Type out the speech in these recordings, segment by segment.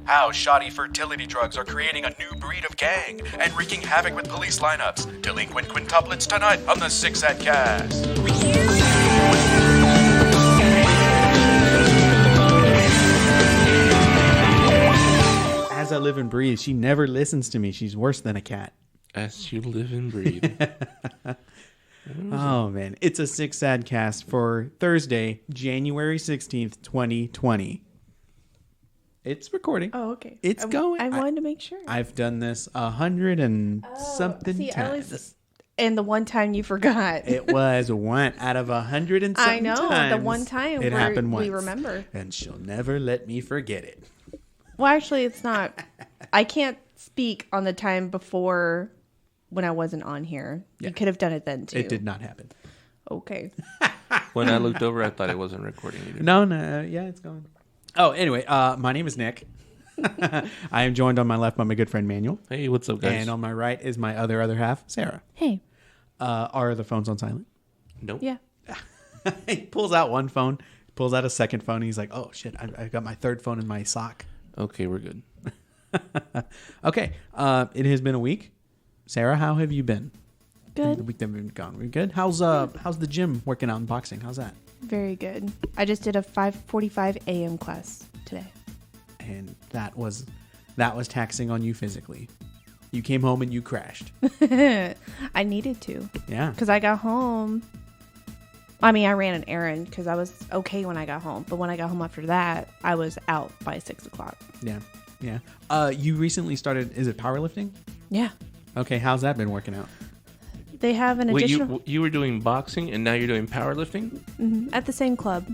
how shoddy fertility drugs are creating a new breed of gang and wreaking havoc with police lineups. Delinquent quintuplets tonight on the Six At Cast. As I live and breathe, she never listens to me. She's worse than a cat. As you live and breathe. Oh, man. It's a Six Sad Cast for Thursday, January 16th, 2020. It's recording. Oh, okay. It's going. I wanted to make sure. I've done this 100 and something times. And the one time you forgot. It was one out of 100 and something times. I know. The one time it happened once. We remember. And she'll never let me forget it. Well, actually, it's not. I can't speak on the time before when I wasn't on here. Yeah. You could have done it then, too. It did not happen. Okay. When I looked over, I thought it wasn't recording either. No. Yeah, it's going. Oh, anyway, my name is Nick. I am joined on my left by my good friend Manuel. Hey, what's up, guys? And on my right is my other half, Sarah. Hey. Are the phones on silent? Nope. Yeah. He pulls out one phone, pulls out a second phone. And he's like, oh, shit, I got my third phone in my sock. Okay, we're good. Okay. It has been a week. Sarah, how have you been? Good. The week that we've been gone. We're good. How's the gym working out in boxing? How's that? Very good. I just did a 5:45 a.m. class today. And that was taxing on you physically. You came home and you crashed. I needed to. Yeah. Because I got home. I mean, I ran an errand because I was okay when I got home. But when I got home after that, I was out by 6 o'clock. Yeah. You recently started, is it powerlifting? Yeah. Okay, how's that been working out? They have an additional... Wait, you were doing boxing and now you're doing powerlifting? Mm-hmm. At the same club.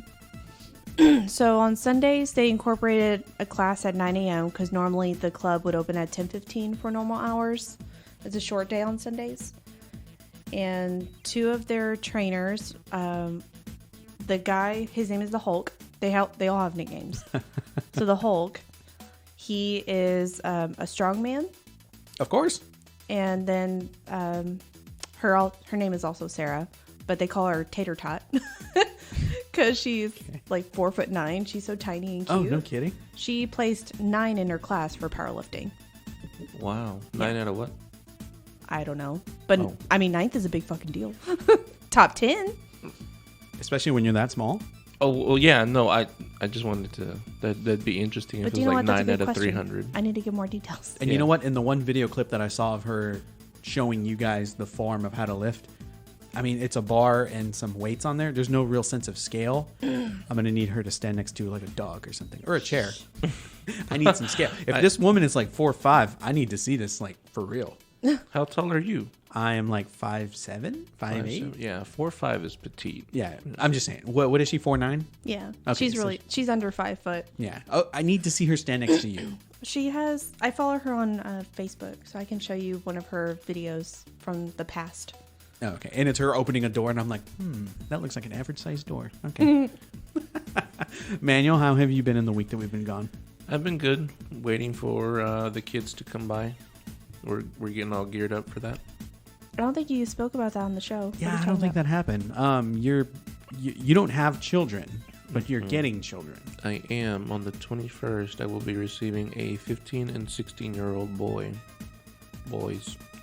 So on Sundays, they incorporated a class at 9 a.m. because normally the club would open at 10:15 for normal hours. It's a short day on Sundays. And two of their trainers, the guy, his name is the Hulk. They all have nicknames. So the Hulk, he is a strongman. Of course. And then her name is also Sarah, but they call her Tater Tot because she's like 4'9". She's so tiny and cute. Oh, no kidding. She placed 9 in her class for powerlifting. Wow. 9 out of what? I don't know. But I mean, 9th is a big fucking deal. Top 10. Especially when you're that small. Oh, well, yeah. No, I just wanted to. That'd be interesting if it was like 9 out of 300. I need to get more details. And you know what? In the one video clip that I saw of her showing you guys the form of how to lift, I mean, it's a bar and some weights on there. There's no real sense of scale. I'm going to need her to stand next to like a dog or something. Or a chair. I need some scale. If this woman is like 4'5", I need to see this like for real. How tall are you? I am like 5'7", 5'8". Yeah, 4'5" is petite. Yeah, I'm just saying. What is she, 4'9"? Yeah, okay, she's under 5 foot. Yeah. Oh, I need to see her stand next to you. I follow her on Facebook, so I can show you one of her videos from the past. Oh, okay, and it's her opening a door, and I'm like, that looks like an average sized door. Okay. Manuel, how have you been in the week that we've been gone? I've been good, waiting for the kids to come by. We're getting all geared up for that. I don't think you spoke about that on the show. Yeah, I don't think that happened. You don't have children, but you're getting children. I am. On the 21st, I will be receiving a 15 and 16-year-old boys.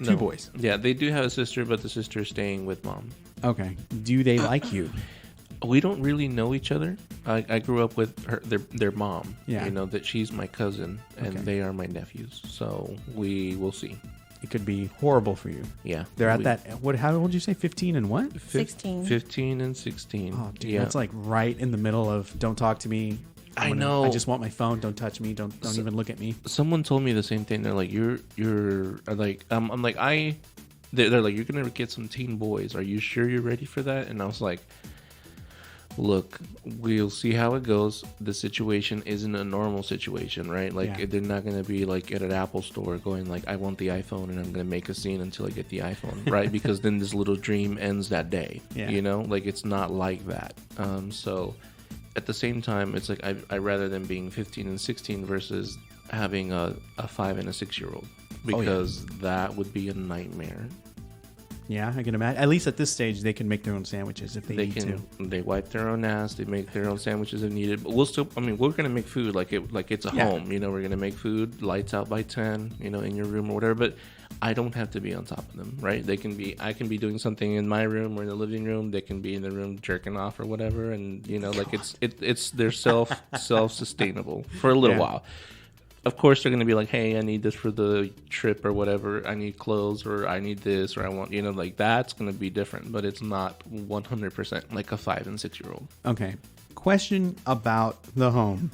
Two boys. Yeah, they do have a sister, but the sister is staying with mom. Okay. Do they like you? We don't really know each other. I grew up with their mom. Yeah. You know, that she's my cousin, and they are my nephews. So we will see. It could be horrible for you. Yeah. They're at that. How old did you say? 15 and what? 16. 15 and 16. Oh, dude, yeah. That's like right in the middle of don't talk to me. I know. I just want my phone. Don't touch me. Don't even look at me. Someone told me the same thing. They're like, you're like, I'm like, they're like, you're gonna get some teen boys. Are you sure you're ready for that? And I was like, look, we'll see how it goes. The situation isn't a normal situation, right? Like, they're not going to be like at an Apple store going like, I want the iPhone and I'm going to make a scene until I get the iPhone, right? Because then this little dream ends that day, you know? Like, it's not like that. So at the same time, it's like, I rather than being 15 and 16 versus having a 5 and a 6-year-old, because that would be a nightmare. Yeah, I can imagine. At least at this stage, they can make their own sandwiches if they need to. They wipe their own ass. They make their own sandwiches if needed. But we'll still. I mean, we're gonna make food like it's a home. You know, we're gonna make food. Lights out by 10. You know, in your room or whatever. But I don't have to be on top of them, right? They can be. I can be doing something in my room or in the living room. They can be in the room jerking off or whatever. And you know, like it's they're self sustainable for a little while. Of course, they're going to be like, hey, I need this for the trip or whatever. I need clothes or I need this or I want, you know, like that's going to be different. But it's not 100% like a 5 and 6 year old. Okay. Question about the home.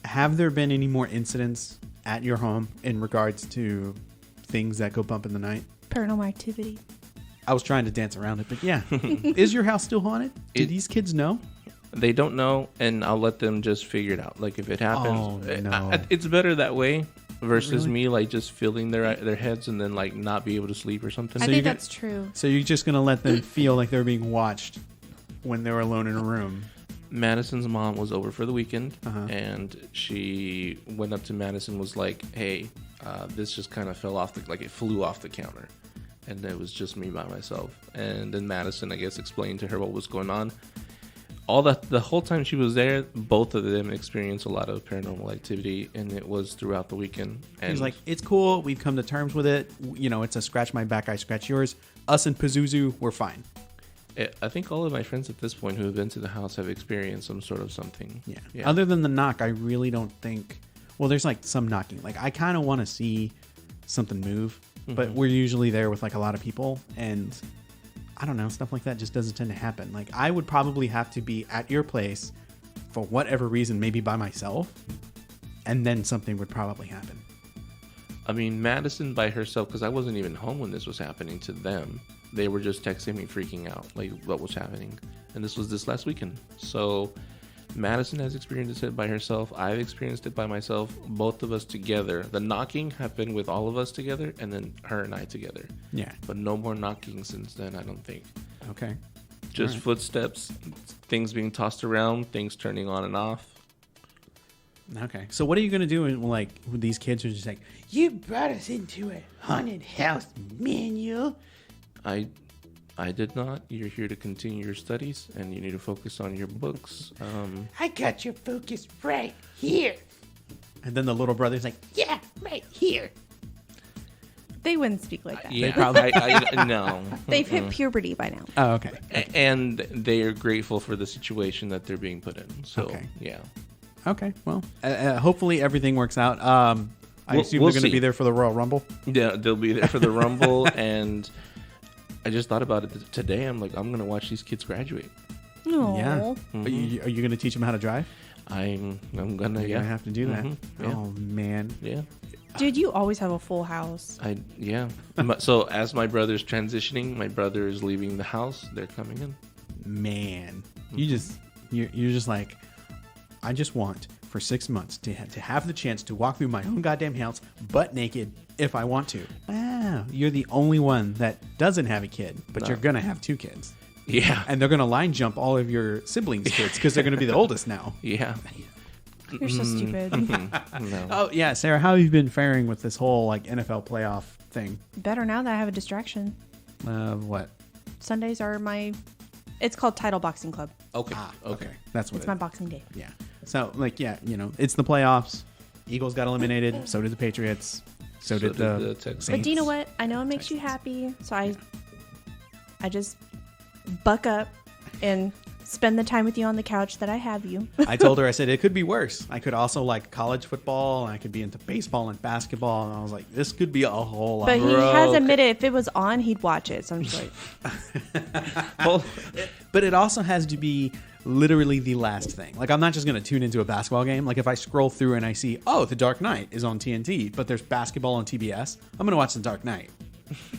Have there been any more incidents at your home in regards to things that go bump in the night? Paranormal activity. I was trying to dance around it, but yeah. Is your house still haunted? Do these kids know? They don't know, and I'll let them just figure it out. Like if it happens, no. It's better that way versus me like just filling their heads and then like not be able to sleep or something. I think that's true. So you're just gonna let them feel like they're being watched when they're alone in a room. Madison's mom was over for the weekend, and she went up to Madison, was like, "Hey, this just kind of fell off it flew off the counter," and it was just me by myself. And then Madison, I guess, explained to her what was going on. The whole time she was there, both of them experienced a lot of paranormal activity, and it was throughout the weekend. And he's like, it's cool. We've come to terms with it. You know, it's a scratch my back, I scratch yours. Us and Pazuzu, we're fine. I think all of my friends at this point who have been to the house have experienced some sort of something. Yeah. Other than the knock, I really don't think... Well, there's like some knocking. Like, I kind of want to see something move, but we're usually there with like a lot of people, and... I don't know, stuff like that just doesn't tend to happen. Like, I would probably have to be at your place for whatever reason, maybe by myself, and then something would probably happen. I mean, Madison by herself, because I wasn't even home when this was happening to them. They were just texting me freaking out, like what was happening. And this was this last weekend. So Madison has experienced it by herself. I've experienced it by myself. Both of us together. The knocking happened with all of us together, and then her and I together. Yeah. But no more knocking since then, I don't think. Okay. Just footsteps, things being tossed around, things turning on and off. Okay. So what are you going to do when these kids are just like, you brought us into a haunted house, Manuel? I did not. You're here to continue your studies, and you need to focus on your books. I got your focus right here. And then the little brother's like, Yeah, right here. They wouldn't speak like that. Yeah, no. They've hit puberty by now. oh, okay. And they are grateful for the situation that they're being put in. So, Okay. yeah. Okay. Well, hopefully everything works out. I assume we'll they're going to see. be there for the Royal Rumble. Yeah, they'll be there for the Rumble, and I just thought about it today. I'm like, I'm going to watch these kids graduate. No. Yeah. Mm-hmm. Are you going to teach them how to drive? I'm gonna You're going to have to do that. Mm-hmm. Yeah. Oh, man. Yeah. Dude, you always have a full house. So as my brother's transitioning, my brother is leaving the house. They're coming in. Man. You're just like, I just want for 6 months to have the chance to walk through my own goddamn house butt naked if I want to. Wow. You're the only one that doesn't have a kid, but you're going to have 2 kids. Yeah. And they're going to line jump all of your siblings' kids because they're going to be the oldest now. Yeah. You're so stupid. No. Oh, yeah. Sarah, how have you been faring with this whole NFL playoff thing? Better now that I have a distraction. What? Sundays are it's called Title Boxing Club. Okay. Okay. That's what It's my boxing day. Yeah. So, it's the playoffs. Eagles got eliminated. So did the Patriots. So did the Texans. But do you know what? I know it makes you happy, so I just buck up and spend the time with you on the couch that I have you. I told her, I said, it could be worse. I could also like college football, and I could be into baseball and basketball. And I was like, this could be a whole lot. But he has admitted if it was on, he'd watch it. So I'm just like, But it also has to be literally the last thing. Like, I'm not just going to tune into a basketball game. Like, if I scroll through and I see, oh, The Dark Knight is on TNT, but there's basketball on TBS, I'm going to watch The Dark Knight.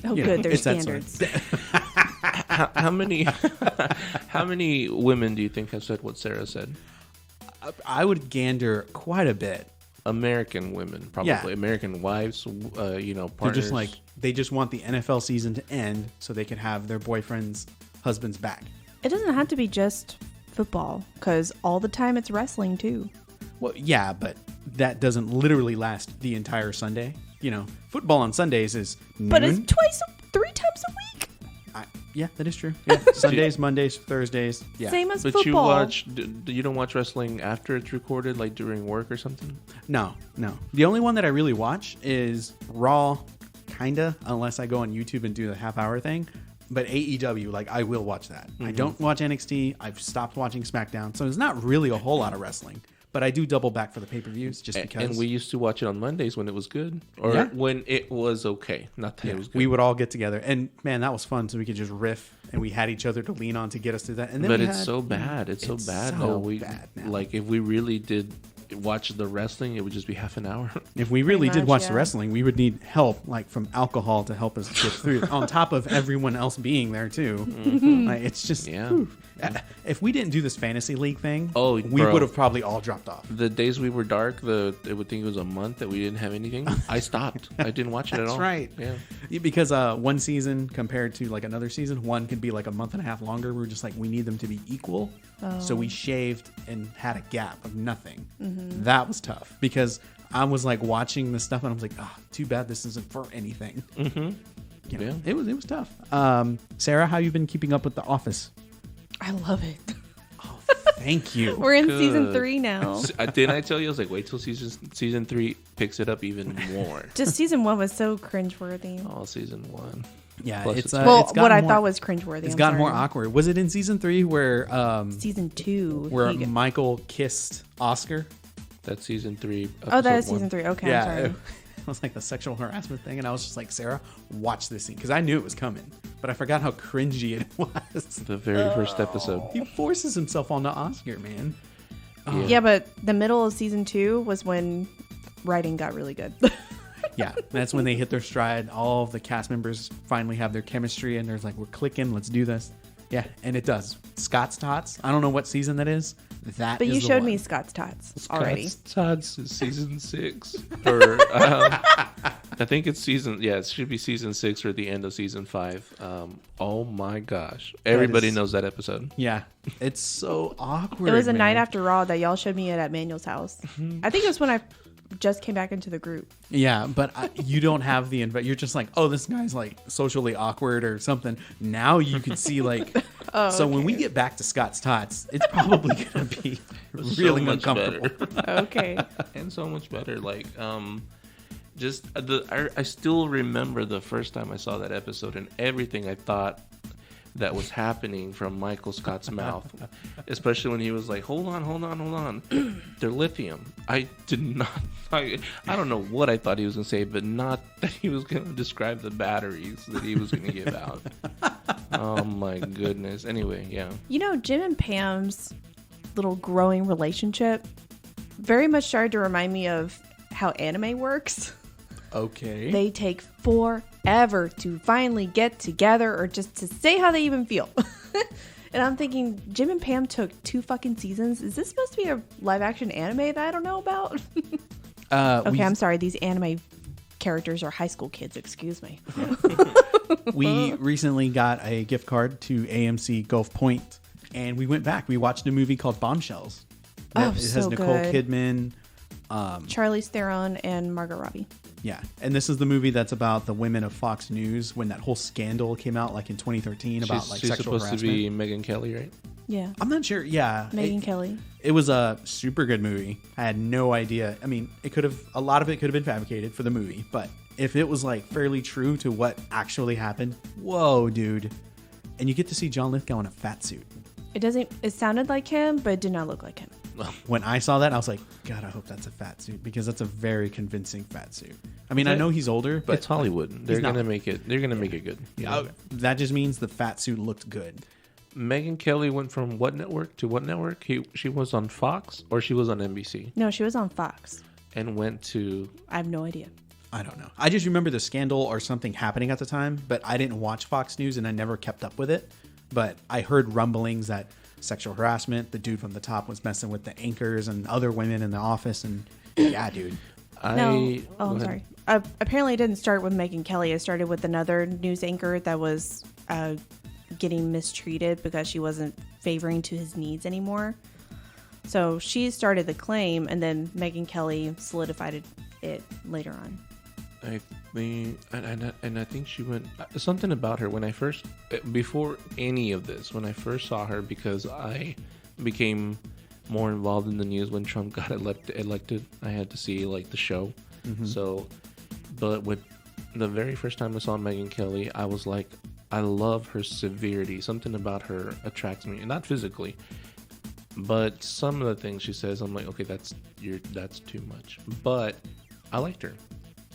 oh, You good, know, there's it's that sort of- standards. How many women do you think have said what Sarah said? I would gander quite a bit. American women, probably. Yeah. American wives, partners. They're just like, they just want the NFL season to end so they can have their boyfriend's husbands back. It doesn't have to be just football, because all the time it's wrestling too. Well, yeah, but that doesn't literally last the entire Sunday. You know, football on Sundays is noon. But it's 3 times a week. Yeah, that is true. Yeah, Sundays, Mondays, Thursdays. Yeah. Same as But football. you don't watch wrestling after it's recorded, like during work or something? No. The only one that I really watch is Raw, kinda, unless I go on YouTube and do the half-hour thing. But AEW, like, I will watch that. I don't watch NXT. I've stopped watching SmackDown. So there's not really a whole lot of wrestling. But I do double back for the pay-per-views just because. And we used to watch it on Mondays when it was good. Or Yeah. when it was okay. Not that it was good. we would all get together. And, man, that was fun. So we could just riff. And we had each other to lean on to get us through that. And then But we it's had- so bad. It's so bad so now. bad now. Like, if we really did watch the wrestling, it would just be half an hour. If we really Pretty did much, watch yeah. the wrestling, we would need help, like from alcohol, to help us get through. On top of everyone else being there too, like, it's just. Yeah. whew. If we didn't do this fantasy league thing, Oh, we bro. would have probably all dropped off. The days we were dark, I would think it was a month that we didn't have anything. I stopped. I didn't watch it at all. That's right. Yeah. Because one season compared to like another season, one could be like a month and a half longer. We were just like, we need them to be equal, so we shaved and had a gap of nothing. That was tough because I was like watching this stuff and I was like, oh, too bad this isn't for anything. You know, Yeah. it was tough. Sarah, how you been keeping up with The Office? I love it. Thank you. We're in season Good. 3 now. Didn't I tell you? I was like, wait till season 3 picks it up even more. Just season 1 was so cringeworthy. Oh, season 1. Yeah, Plus it's it's- Well, it's gotten what I more- thought was cringeworthy. it's I'm gotten more sorry. awkward. Was it in season 3 where Season 2. where he- Michael kissed Oscar? That's season 3. Oh, that is episode season 3. Okay, Yeah, I'm it sorry. was like the sexual harassment thing, and I was just like, Sarah, watch this scene because I knew it was coming, but I forgot how cringy it was. The very first episode. He forces himself onto Oscar, man. Yeah, but the middle of season 2 was when writing got really good. Yeah, that's when they hit their stride. All of the cast members finally have their chemistry, and there's like, we're clicking, let's do this. Yeah, and it does. Scott's Tots. I don't know what season that is. That But is you the showed one. me Scott's Tots already. Todd's is season 6. Or I think it's it should be season 6 or the end of season 5. Oh my gosh. Everybody is- knows that episode. Yeah, it's so awkward. It was a man. night after Raw that y'all showed me it at Manuel's house. I think it was when I just came back into the group. Yeah, but you don't have the invite. You're just like, oh, this guy's like socially awkward or something. Now you can see like. So when we get back to Scott's Tots, it's probably gonna be really so much uncomfortable. better. Okay. And so much better. Like, just I still remember the first time I saw that episode and everything I thought that was happening from Michael Scott's mouth, especially when he was like, hold on, they're lithium. I did not, I don't know what I thought he was going to say, but not that he was going to describe the batteries that he was going to give out. Oh my goodness. Anyway, yeah. You know, Jim and Pam's little growing relationship very much started to remind me of how anime works. Okay. They take forever to finally get together or just to say how they even feel. And I'm thinking, Jim and Pam took 2 fucking seasons. Is this supposed to be a live action anime that I don't know about? Okay, I'm sorry. These anime characters are high school kids. Excuse me. We recently got a gift card to AMC Gulf Point, and we went back. We watched a movie called Bombshells. Oh, It has so Nicole good. Kidman. Charlize Theron and Margot Robbie. Yeah, and this is the movie that's about the women of Fox News when that whole scandal came out, like in 2013, about like she's sexual supposed harassment. to be Megan Kelly, right? Yeah. I'm not sure. Yeah, Megan Kelly. It was a super good movie. I had no idea. I mean, a lot of it could have been fabricated for the movie, but if it was like fairly true to what actually happened, whoa, dude! And you get to see John Lithgow in a fat suit. It sounded like him, but it did not look like him. When I saw that, I was like, God, I hope that's a fat suit because that's a very convincing fat suit. I mean, I know he's older, but It's Hollywood. They're not. gonna make it. They're gonna make it good. you know? that just means the fat suit looked good. Megan Kelly went from what network to what network? She was on Fox or she was on NBC No, she was on Fox. and went to. I have no idea. I don't know. I just remember the scandal or something happening at the time, but I didn't watch Fox News and I never kept up with it. But I heard rumblings that sexual harassment, the dude from the top was messing with the anchors and other women in the office. And yeah, dude. No. Go I'm ahead. sorry. Apparently, it didn't start with Megan Kelly. It started with another news anchor that was getting mistreated because she wasn't favoring to his needs anymore. So she started the claim, and then Megan Kelly solidified it later on. I think, and I think she went something about her when I first, before any of this, when I first saw her, because I became more involved in the news when Trump got elected. I had to see like the show. So, but with the very first time I saw Megyn Kelly, I was like, I love her severity. Something about her attracts me, not physically, but some of the things she says, I'm like, okay, that's too much. But I liked her.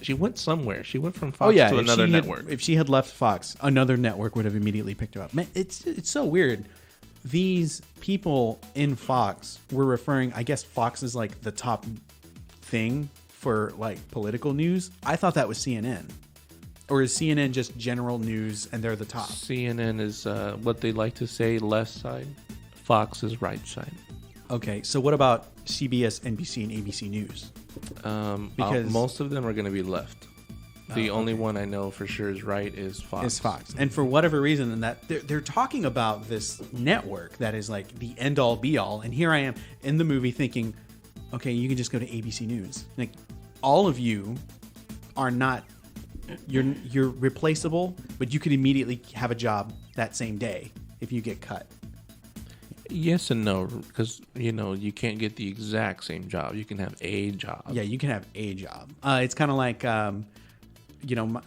She went somewhere. She went from Fox to another network. If she had left Fox, another network would have immediately picked her up. Man, it's so weird. These people in Fox were referring, I guess Fox is like the top thing for like political news. I thought that was CNN. Or is CNN just general news and they're the top? CNN is what they like to say, left side. Fox is right side. Okay, so what about CBS, NBC, and ABC News? Because most of them are going to be left. The only one I know for sure is right is Fox. Is Fox. And for whatever reason, and that they're talking about this network that is like the end all be all. And here I am in the movie thinking, okay, you can just go to ABC News. Like all of you are not, you're replaceable, but you could immediately have a job that same day if you get cut. Yes and no, because you can't get the exact same job. You can have a job. Yeah, you can have a job. It's kind of like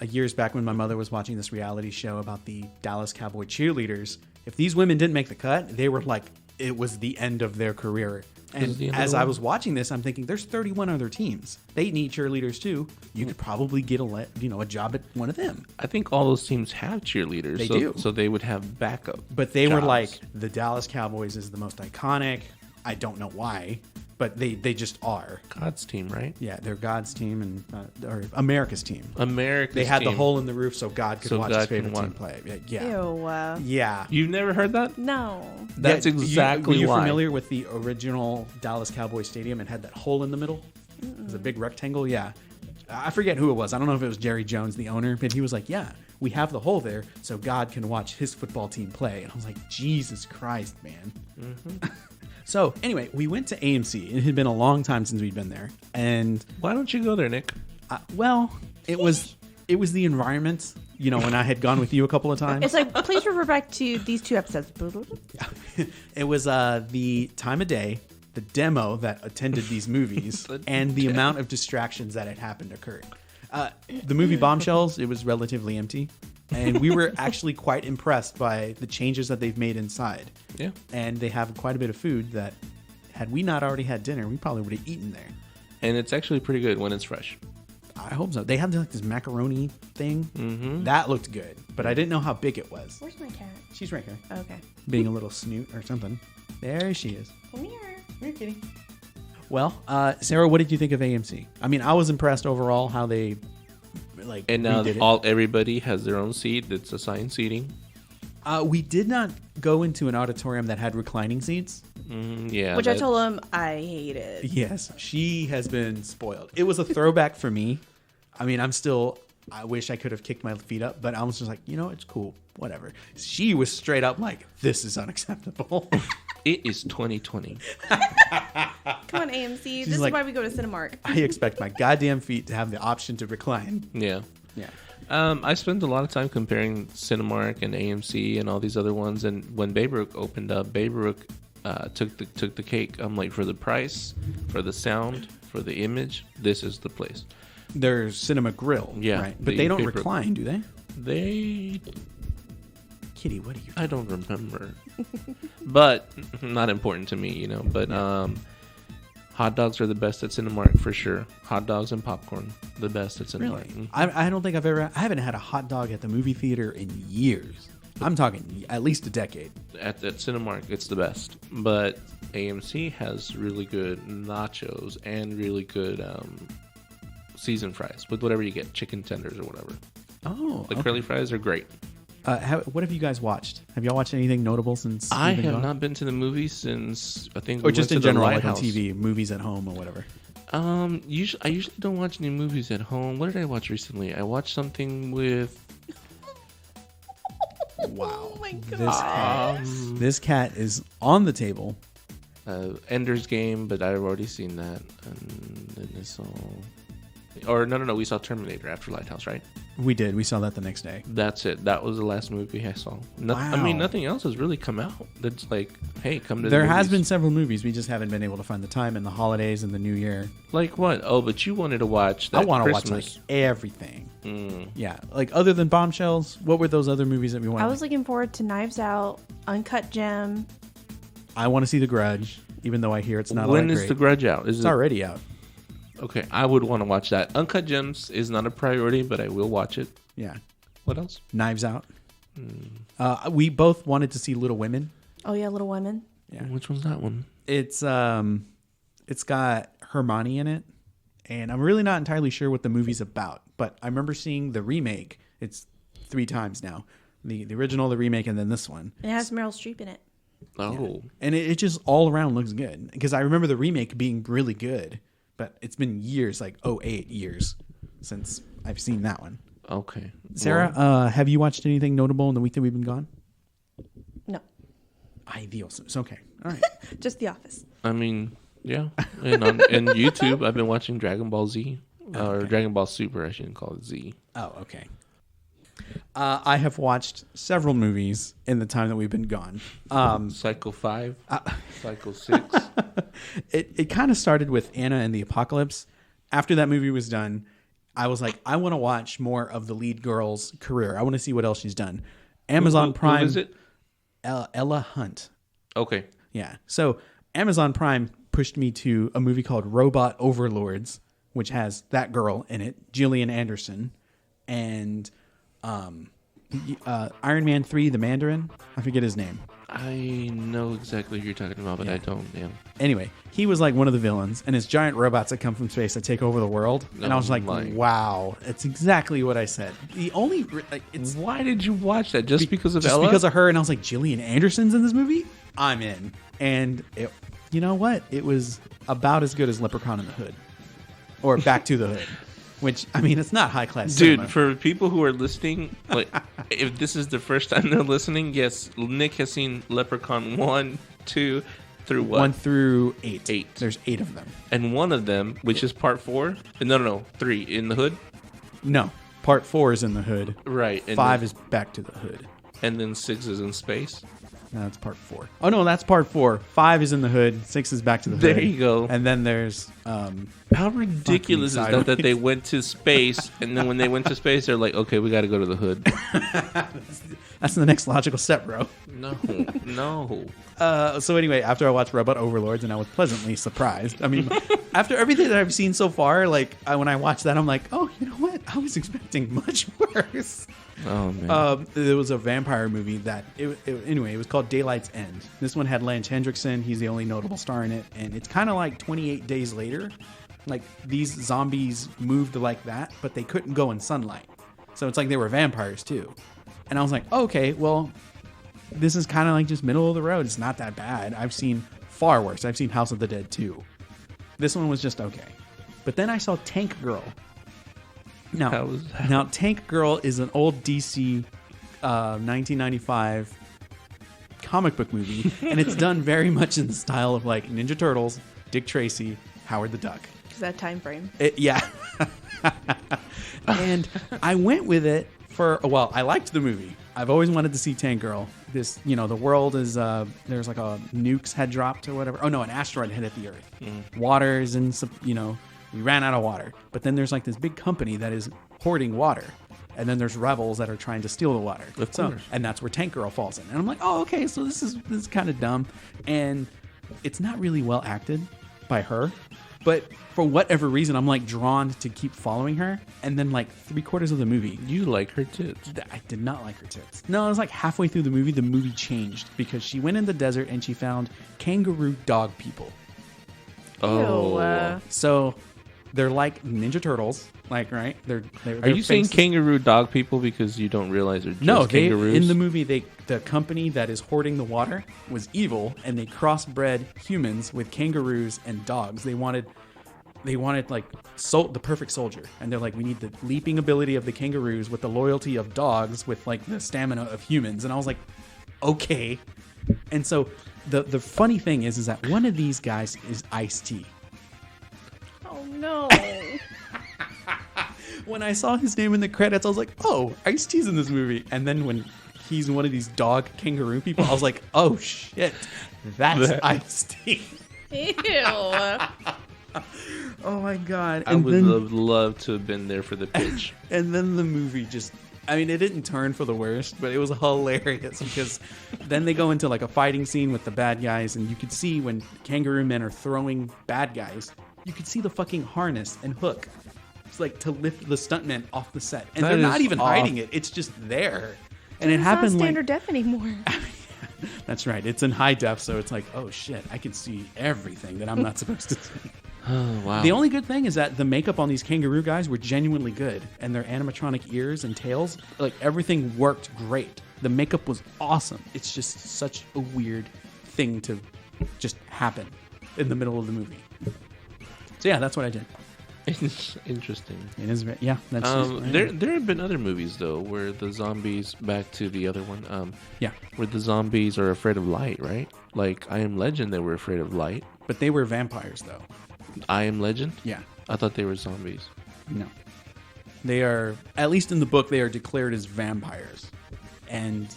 years back when my mother was watching this reality show about the Dallas Cowboy cheerleaders. If these women didn't make the cut, they were like, it was the end of their career. And as I was watching this, I'm thinking, there's 31 other teams. They need cheerleaders too. You could probably get a job at one of them. I think all those teams have cheerleaders. They do. So they would have backup. But they jobs. were like, the Dallas Cowboys is the most iconic. I don't know why, but they just are. God's team, right? Yeah, they're God's team and or America's team. They had the hole in the roof so God could watch his favorite team play. Yeah. Ew. Yeah. You've never heard that? No. That's exactly were you why. familiar with the original Dallas Cowboy Stadium? It had that hole in the middle. It was a big rectangle. Yeah. I forget who it was. I don't know if it was Jerry Jones, the owner, but he was like, yeah, we have the hole there so God can watch his football team play. And I was like, Jesus Christ, man. Mm-hmm. So anyway, we went to AMC. It had been a long time since we'd been there. And why don't you go there, Nick? It was the environment, when I had gone with you a couple of times. It's like, please refer back to these 2 episodes. It was the time of day, the demo that attended these movies, and the amount of distractions that had happened occurred. The movie Bombshells, it was relatively empty. And we were actually quite impressed by the changes that they've made inside. Yeah. And they have quite a bit of food that, had we not already had dinner, we probably would have eaten there. And it's actually pretty good when it's fresh. I hope so. They had like this macaroni thing. Mm-hmm. That looked good, but I didn't know how big it was. Where's my cat? She's right here. Okay. Being a little snoot or something. There she is. Come here. Come here, kitty. Well, Sarah, what did you think of AMC? I mean, I was impressed overall how they and now redid it. everybody has their own seat. It's assigned seating. We did not go into an auditorium that had reclining seats. Yeah. Which I told him I hated. Yes, she has been spoiled. It was a throwback for me. I mean, I wish I could have kicked my feet up, but I was just like, it's cool. Whatever. She was straight up like, this is unacceptable. It is 2020. Come on, AMC. This is why we go to Cinemark. I expect my goddamn feet to have the option to recline. Yeah. Yeah. I spent a lot of time comparing Cinemark and AMC and all these other ones. And when Baybrook opened up, Baybrook took the cake. I'm like, for the price, for the sound, for the image, this is the place. There's Cinema Grill. Yeah. Right? But they don't recline, do they? They... Kitty, what are you? I don't remember. But not important to me, But hot dogs are the best at Cinemark for sure. Hot dogs and popcorn, the best at Cinemark. Really? Mm-hmm. I don't think I haven't had a hot dog at the movie theater in years. I'm talking at least a decade. At Cinemark, it's the best. But AMC has really good nachos and really good seasoned fries with whatever you get, chicken tenders or whatever. Oh, The curly fries are great. What have you guys watched? Have y'all watched anything notable since? I have not been to the movies since I think. Or just in general, like on TV, movies at home or whatever. I usually don't watch any movies at home. What did I watch recently? I watched something with. Wow! Oh my god! This cat is on the table. Ender's Game, but I've already seen that, and then it's all. Or no. We saw Terminator after Lighthouse, right? We did. We saw that the next day. That's it. That was the last movie I saw. I Wow. mean, nothing else has really come out. That's like, hey, come to. There the has movies. been several movies. We just haven't been able to find the time in the holidays and the New Year. Like what? Oh, but you wanted to watch that I want to watch Christmas. like everything. Yeah, like other than Bombshells, what were those other movies that we wanted? I was looking forward to Knives Out, Uncut Gem. I want to see The Grudge, even though I hear it's not. When all that is great. The Grudge out? Is It's it already out. okay? I would want to watch that. Uncut Gems is not a priority, but I will watch it. Yeah, What else? Knives Out. We both wanted to see Little Women. Oh yeah, Little Women. Yeah. Which one's that one? It's got Hermione in it, and I'm really not entirely sure what the movie's about. But I remember seeing the remake. It's 3 times now. The original, the remake, and then this one. It has Meryl Streep in it. Oh, And it just all around looks good. Because I remember the remake being really good, but it's been years, like 8 years, since I've seen that one. okay. Sarah, have you watched anything notable in the week that we've been gone? No, Ay, Dios. It's okay. All right. just The Office. I mean, yeah. And on YouTube, I've been watching Dragon Ball Z. Or Dragon Ball Super, I shouldn't call it Z. Oh, okay. I have watched several movies in the time that we've been gone. Cycle 5, Cycle 6. It kind of started with Anna and the Apocalypse. After that movie was done, I was like, I want to watch more of the lead girl's career. I want to see what else she's done. Amazon Prime. Who is it? Ella Hunt. Okay. Yeah. So Amazon Prime pushed me to a movie called Robot Overlords, which has that girl in it, Gillian Anderson, and Iron Man 3, the Mandarin. I forget his name. I know exactly who you're talking about, but I don't. Yeah. Anyway, he was like one of the villains, and his giant robots that come from space that take over the world. And I was like, wow, it's exactly what I said. The only it's Why did you watch that? Just because of Ella? because of her. And I was like, Gillian Anderson's in this movie? I'm in. And you know what? It was about as good as Leprechaun in the Hood, or Back to the Hood. Which, I mean, it's not high class Dude, cinema. for people who are listening, like, if this is the first time they're listening, yes, Nick has seen Leprechaun 1, 2, through what? 1 through 8. 8. There's 8 of them. And one of them, which is part 4, no, 3, in the hood? No, part 4 is in the Hood. Right. And 5 then, is Back to the Hood. And then 6 is in space. No, that's part 4. Oh no, that's part 4. 5 is in the Hood. 6 is Back to the Hood. There you go. And then there's How ridiculous is that sideways. they went to space, and then when they went to space, they're like, okay, we got to go to the hood. that's the next logical step, bro. No. So anyway, after I watched Robot Overlords, and I was pleasantly surprised. I mean, after everything that I've seen so far, like when I watched that, I'm like, oh, you know what? I was expecting much worse. Oh, man. It was a vampire movie that anyway, it was called Daylight's End. This one had Lance Hendrickson. He's the only notable star in it, and it's kind of like 28 Days Later. Like these zombies moved like that, but they couldn't go in sunlight, so it's like they were vampires too. And I was like, okay, well, this is kind of like just middle of the road. It's not that bad. I've seen far worse. I've seen House of the Dead 2. This one was just okay. But then I saw Tank Girl. Now, Tank Girl is an old DC 1995 comic book movie, and it's done very much in the style of like Ninja Turtles, Dick Tracy, Howard the Duck. Is that time frame? Yeah. And I went with it I liked the movie. I've always wanted to see Tank Girl. This, the world is, there's like a nukes had dropped or whatever. Oh no, an asteroid had hit the Earth. Water's in some, we ran out of water. But then there's like this big company that is hoarding water. And then there's rebels that are trying to steal the water. Of course. And that's where Tank Girl falls in. And I'm like, oh, okay, so this is kind of dumb. And it's not really well acted by her. But for whatever reason, I'm like drawn to keep following her. And then like 3/4 of the movie, You like her tits. I did not like her tits. No, it was like halfway through the movie changed because she went in the desert and she found kangaroo dog people. Oh. So they're like Ninja Turtles, like, right? They're Are you saying kangaroo dog people because you don't realize they're just kangaroos? In the movie, the company that is hoarding the water was evil, and they crossbred humans with kangaroos and dogs. They wanted like the perfect soldier, and they're like, we need the leaping ability of the kangaroos with the loyalty of dogs with like the stamina of humans. And I was like, okay. And so the funny thing is that one of these guys is Ice-T. Oh no! When I saw his name in the credits, I was like, oh, Ice-T's in this movie. And then when he's one of these dog kangaroo people, I was like, oh shit, that's Ice-T. Ew. Oh my god. I would have loved to have been there for the pitch. And then the movie just, I mean, it didn't turn for the worst, but it was hilarious because then they go into like a fighting scene with the bad guys, and you could see when kangaroo men are throwing bad guys, you could see the fucking harness and hook. It's like to lift the stuntmen off the set. And That they're is not even off. hiding it. It's just there. And it It's happened not like... standard def anymore. That's right. It's in high def, so it's like, oh shit, I can see everything that I'm not supposed to see. Oh, wow. The only good thing is that the makeup on these kangaroo guys were genuinely good, and their animatronic ears and tails, like everything worked great. The makeup was awesome. It's just such a weird thing to just happen in the middle of the movie. So yeah, that's what I did. It's interesting. It is, yeah. That's There have been other movies though where the zombies, back to the other one, yeah, where the zombies are afraid of light, right? Like I Am Legend, they were afraid of light. but they were vampires though. I Am Legend? Yeah, I thought they were zombies. no, they are, at least in the book, they are declared as vampires, and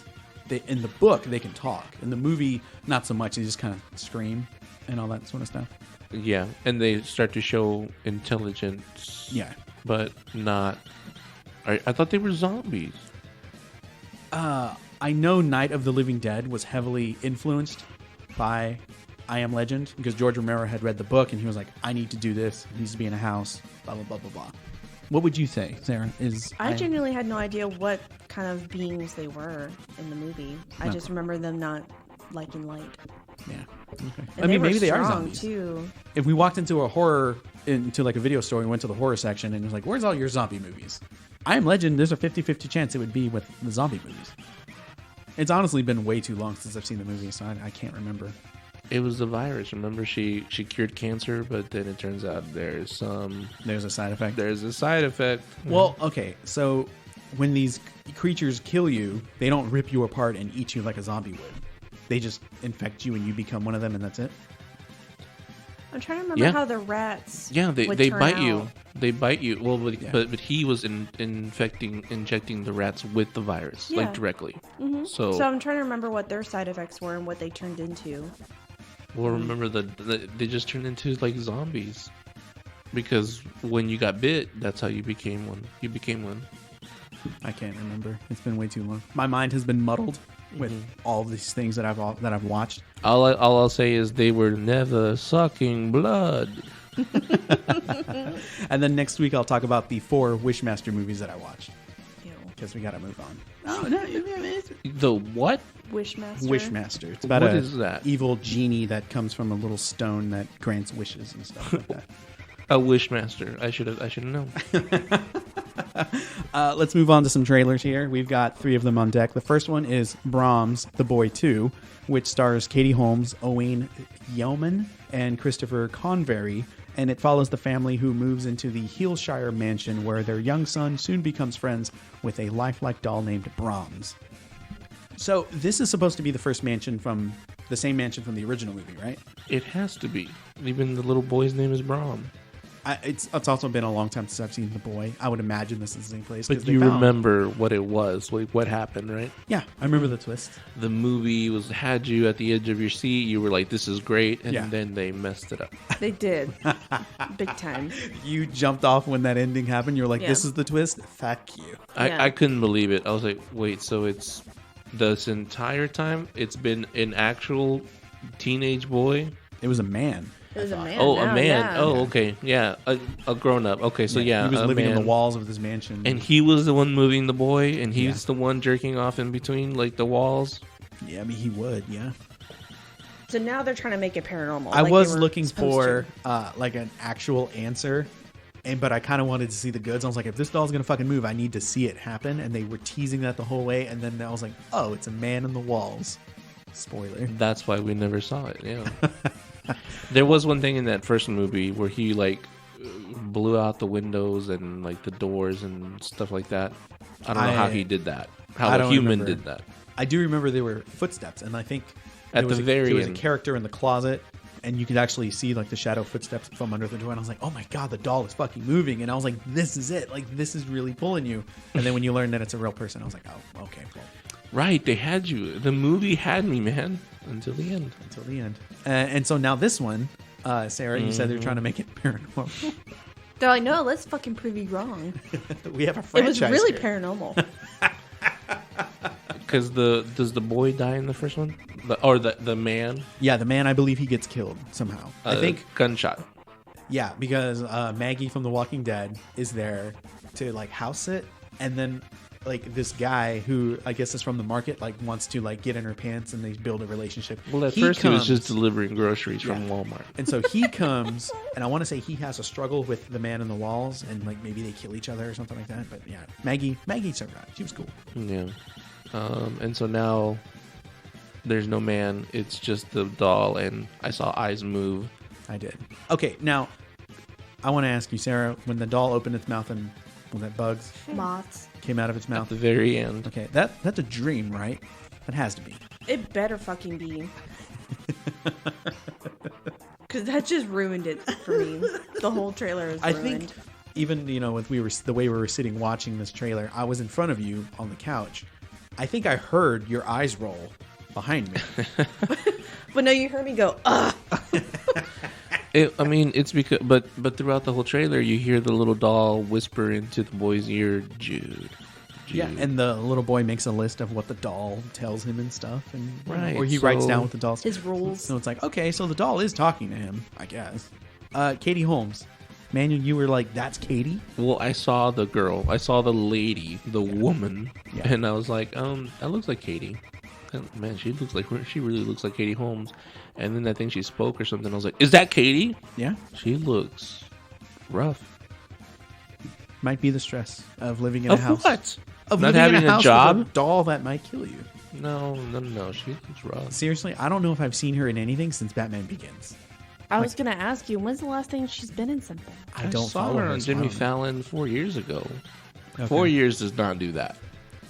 they, in the book they can talk. In the movie, not so much. They just kind of scream and all that sort of stuff. Yeah, and they start to show intelligence. Yeah. But not. I thought they were zombies. I know Night of the Living Dead was heavily influenced by I Am Legend because George Romero had read the book and he was like, I need to do this. It needs to be in a house, blah, blah, blah, blah, blah. What would you say, Sarah? I genuinely had no idea what kind of beings they were in the movie. I just remember them not liking light. Yeah. Okay. And I mean, were maybe they are strong, zombies. too. If we walked into like a video store and went to the horror section and it was like, where's all your zombie movies? I Am Legend, there's a 50-50 chance it would be with the zombie movies. It's honestly been way too long since I've seen the movie, so I can't remember. It was the virus. Remember, she cured cancer, but then it turns out there's a side effect. There's a side effect. Well, okay, so when these creatures kill you, they don't rip you apart and eat you like a zombie would. They just infect you and you become one of them, and that's it. I'm trying to remember how the rats. Yeah, they would turn bite out. you. They bite you. Well, Yeah. but he was injecting the rats with the virus, Yeah. like directly. Mm-hmm. So I'm trying to remember what their side effects were and what they turned into. well, remember they just turned into like zombies, because when you got bit, that's how you became one. You became one. I can't remember. It's been way too long. My mind has been muddled with all of these things that I've watched. All I'll say is they were never sucking blood. And then next week I'll talk about the 4 Wishmaster movies that I watched Ew. because we got to move on. The what? Wishmaster. Wishmaster. It's about What a is that? evil genie that comes from a little stone that grants wishes and stuff like that. A Wishmaster. I should have known. Let's move on to some trailers here. We've got 3 of them on deck. The first one is Brahms, The Boy 2, which stars Katie Holmes, Owain Yeoman, and Christopher Convery, and it follows the family who moves into the Heelshire mansion where their young son soon becomes friends with a lifelike doll named Brahms. So this is supposed to be the first mansion from the same mansion from the original movie, right? It has to be. Even the little boy's name is Brahm. It's also been a long time since I've seen The Boy. I would imagine this is the same place. 'cause But they you found- remember what it was, like what happened, right? Yeah, I remember the twist. The movie had you at the edge of your seat. You were like, "This is great," and Yeah. then they messed it up. They did. Big time. You jumped off when that ending happened. You're like, Yeah. this is the twist? Fuck you. Yeah. I couldn't believe it. I was like, "Wait, so it's this entire time it's been an actual teenage boy?" It was a man. It was a man. Oh, a now, man. yeah. Oh, okay. Yeah, a grown up. Okay, so yeah, he was a living in man. the walls of this mansion. And he was the one moving the boy, and he's Yeah. the one jerking off in between like the walls. yeah, I mean, he would, yeah. So now they're trying to make it paranormal. I like they was were looking supposed for like an actual answer, but I kind of wanted to see the goods. I was like, if this doll's gonna fucking move, I need to see it happen. And they were teasing that the whole way, and then I was like, oh, it's a man in the walls. Spoiler. That's why we never saw it. Yeah. There was one thing in that first movie where he like blew out the windows and like the doors and stuff like that. I don't know how he did that. I How a don't human remember. did that. I do remember there were footsteps, and I think At there was the a, very there was a end. character in the closet, and you could actually see like the shadow footsteps from under the door. And I was like, oh my God, the doll is fucking moving. And I was like, this is it. Like, this is really pulling you. And then when you learn that it's a real person, I was like, oh, okay, cool. Right, they had you. The movie had me, man, until the end. Until the end. And so now this one, Sarah, you said they're trying to make it paranormal. They're like, no, let's fucking prove you wrong. We have a It franchise was really here. paranormal. Because does the boy die in the first one? The man? Yeah, the man, I believe he gets killed somehow. I think, gunshot. yeah, because Maggie from The Walking Dead is there to like house sit, and then like this guy who I guess is from the market like wants to like get in her pants, and they build a relationship. Well, at He first he was comes- just delivering groceries from Yeah. Walmart. And so he comes, and I want to say he has a struggle with the man in the walls, and like maybe they kill each other or something like that. But yeah, Maggie survived. She was cool. Yeah. And so now there's no man. It's just the doll, and I saw eyes move. I did. Okay, now I want to ask you, Sarah, when the doll opened its mouth and was that bugs Moths. came out of its At mouth? the very end. Okay, that's a dream, right? That has to be. It better fucking be. Because that just ruined it for me. The whole trailer is I ruined. think even with the way we were sitting watching this trailer, I was in front of you on the couch. I think I heard your eyes roll behind me. But no, you heard me go, ugh. It's because, but throughout the whole trailer, you hear the little doll whisper into the boy's ear, Jude. Yeah, and the little boy makes a list of what the doll tells him and stuff, and Right, or he writes so- down what the doll His rules. So it's like, okay, so the doll is talking to him, I guess. Katie Holmes, Manuel, you were like, that's Katie? Well, I saw the girl. I saw the lady, the woman, Yeah. and I was like, that looks like Katie. And, man, she really looks like Katie Holmes. And then I think she spoke or something. I was like, is that Katie? Yeah, She looks rough. might be the stress of living in a house. What? Of Not living having in a a house job? with a doll that might kill you. No. She looks rough. Seriously, I don't know if I've seen her in anything since Batman Begins. I was going to ask you, when's the last time she's been in something? I don't saw follow her her on so I Jimmy don't know. Fallon 4 years ago. Okay. 4 years does not do that.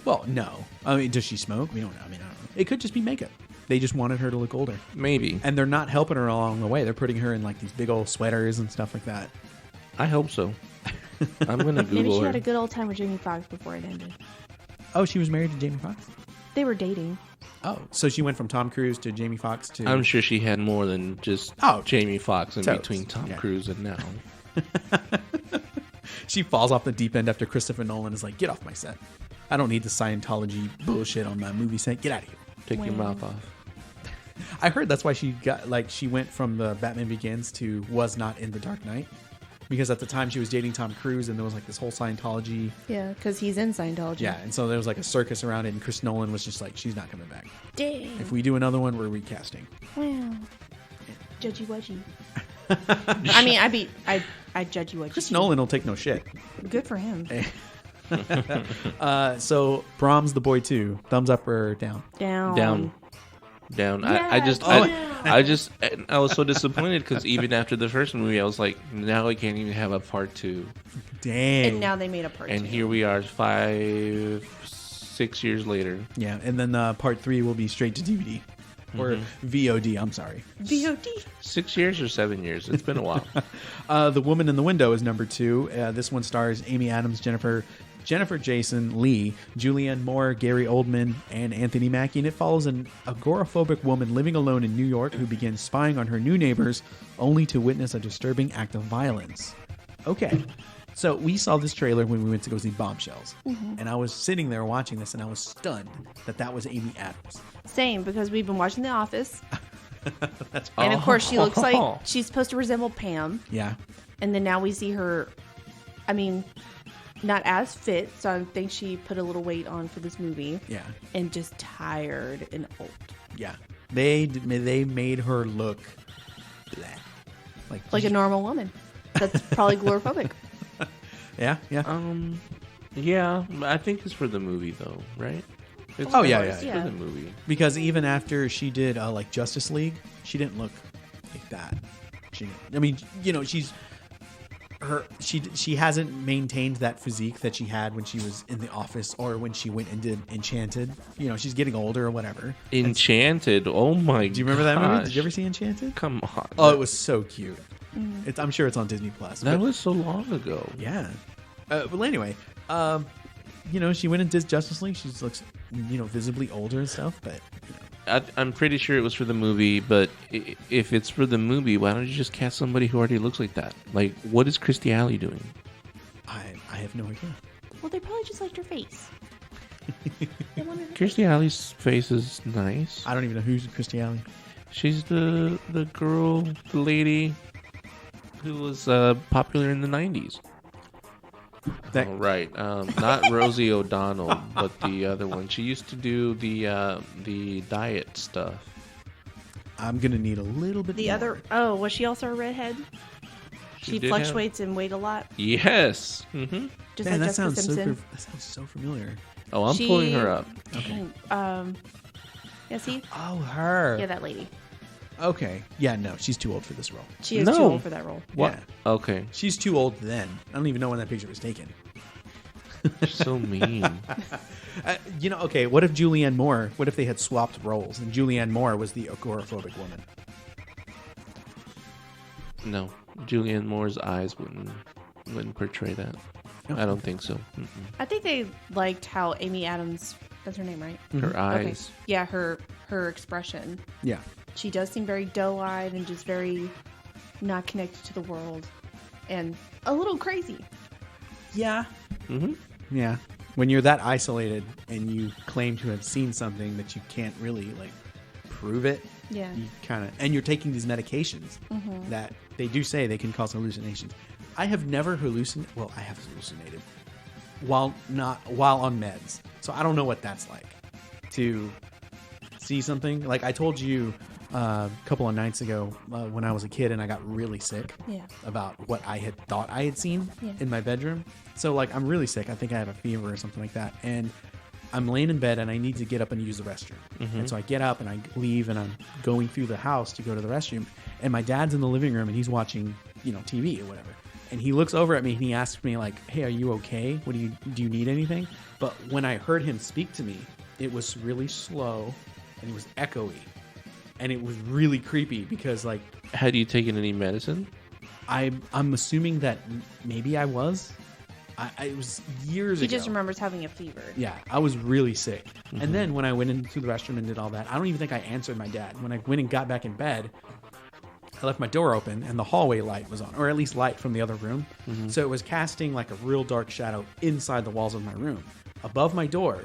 Well, no. I mean, does she smoke? We don't know. I don't know. It could just be makeup. They just wanted her to look older. Maybe. And they're not helping her along the way. They're putting her in like these big old sweaters and stuff like that. I hope so. I'm gonna Maybe Google she her. had a good old time with Jamie Foxx before it ended. Oh, she was married to Jamie Foxx? They were dating. Oh, so she went from Tom Cruise to Jamie Foxx to... I'm sure she had more than just Oh, Jamie Foxx in totes. between Tom Yeah. Cruise and now. She falls off the deep end after Christopher Nolan is like, get off my set. I don't need the Scientology bullshit on my movie set. Get out of here. Take your mouth off. I heard that's why she went from the Batman Begins to was not in The Dark Knight. Because at the time she was dating Tom Cruise and there was like this whole Scientology. Yeah, because he's in Scientology. Yeah, and so there was like a circus around it, and Chris Nolan was just like, she's not coming back. Dang. If we do another one, we're recasting. Wow. Judgy wudgy. I mean, I judgy wudgy. Chris Nolan will take no shit. Good for him. So Brahms the Boy 2, thumbs up or down? Down. Down. Yes. I was so disappointed because even after the first movie, I was like, now I can't even have a part 2. Dang. And now they made a part And 2. here we are 5-6 years later. Yeah, and then part 3 will be straight to DVD. Or VOD, I'm sorry. VOD. 6 years or 7 years? It's been a while. The Woman in the Window is number 2. This one stars Amy Adams, Jennifer Jason Leigh, Julianne Moore, Gary Oldman, and Anthony Mackie, and it follows an agoraphobic woman living alone in New York who begins spying on her new neighbors only to witness a disturbing act of violence. Okay, so we saw this trailer when we went to go see Bombshells, and I was sitting there watching this, and I was stunned that was Amy Adams. Same, because we've been watching The Office. And of course, she looks like she's supposed to resemble Pam. Yeah, And then now we see her, I mean, not as fit, so I think she put a little weight on for this movie. yeah, And just tired and old. yeah. They made her look bleh. Like a normal woman. That's probably gloraphobic. Yeah. Yeah, I think it's for the movie though, right? It's Oh, yeah, it's yeah. for the movie. Because even after she did like Justice League, she didn't look like that. I mean, she's she hasn't maintained that physique that she had when she was in the office or when she went and did Enchanted. You know, she's getting older or whatever. Enchanted. Oh my! Do you remember that movie? Did you ever see Enchanted? Come on. Oh, it was so cute. I'm sure it's on Disney Plus. That was so long ago. Yeah. Well, anyway, you know, she went and did Justice League. She looks, you know, visibly older and stuff. But you know. I'm pretty sure it was for the movie. But if it's for the movie, why don't you just cast somebody who already looks like that? Like, what is Kirstie Alley doing? I have no idea. Well, they probably just liked her face. Kirstie Alley's face is nice. I don't even know who's Kirstie Alley. She's the girl, the lady who was popular in the 90s. That, Right. Not Rosie O'Donnell, but the other one. She used to do the diet stuff. I'm gonna need a little bit. The more. other, oh, was she also a redhead? She did fluctuates in weight a lot, Yes. Mm-hmm. just Man, like that Jessica sounds Simpson. that sounds so familiar. Oh, I'm pulling her up. Dang, yeah, see? Oh, her. Yeah, that lady. Okay. Yeah, no, she's too old for this role. She is No. too old for that role. What? Yeah. Okay. She's too old then. I don't even know when that picture was taken. So mean. You know, okay, what if Julianne Moore, what if they had swapped roles and Julianne Moore was the agoraphobic woman? No. Julianne Moore's eyes wouldn't portray that. I don't think so. Mm-mm. I think they liked how Amy Adams, that's her name, right? Her Okay. eyes. Yeah, her expression. Yeah. She does seem very doe-eyed and just very not connected to the world and a little crazy. Yeah. Mm-hmm. Yeah. When you're that isolated and you claim to have seen something that you can't really like prove it, Yeah. you kind of, and you're taking these medications that they do say they can cause hallucinations. I have never hallucinated. Well, I have hallucinated while on meds. So I don't know what that's like to see something. Like I told you a couple of nights ago when I was a kid and I got really sick Yeah. about what I had thought I had seen Yeah. in my bedroom. So like I'm really sick. I think I have a fever or something like that. And I'm laying in bed and I need to get up and use the restroom. And so I get up and I leave and I'm going through the house to go to the restroom. And my dad's in the living room and he's watching, you know, TV or whatever. And he looks over at me and he asks me like, "Hey, are you okay? Do you need anything?" But when I heard him speak to me, it was really slow and it was echoey. And it was really creepy because like Had you taken any medicine? I'm assuming that maybe I was. It was years He ago. just remembers having a fever. Yeah, I was really sick. And then when I went into the restroom and did all that, I don't even think I answered my dad. When I went and got back in bed, I left my door open and the hallway light was on, or at least light from the other room. So it was casting like a real dark shadow inside the walls of my room. Above my door,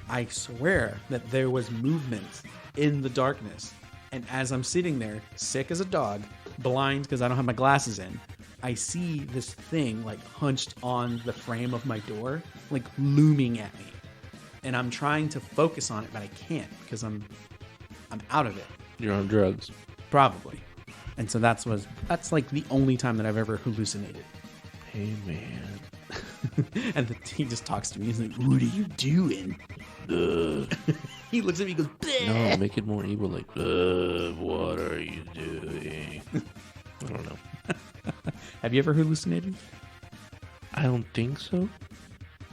I swear that there was movement in the darkness. And as I'm sitting there, sick as a dog, blind because I don't have my glasses in, I see this thing like hunched on the frame of my door, like looming at me. And I'm trying to focus on it, but I can't because I'm out of it. You're on drugs. Probably. And so that's like the only time that I've ever hallucinated. Hey, man. And he just talks to me. He's like, "What are you doing?" He looks at me and goes, "Bleh." No, make it more evil. Like, what are you doing? I don't know. Have you ever hallucinated? I don't think so.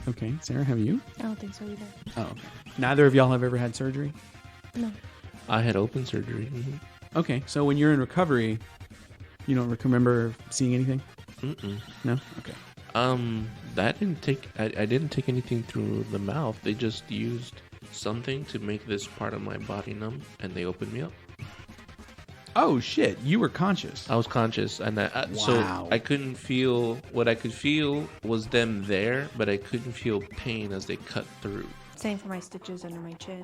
Okay, Sarah, have you? I don't think so either. Oh, okay. Neither of y'all have ever had surgery? No. I had open surgery. Mhm. Okay, so when you're in recovery, you don't remember seeing anything? Mm-mm. No? Okay. That didn't take. I didn't take anything through the mouth. They just used something to make this part of my body numb, and they opened me up. Oh, shit. You were conscious. I was conscious, and so Wow. I couldn't feel. What I could feel was them there, but I couldn't feel pain as they cut through. Same for my stitches under my chin.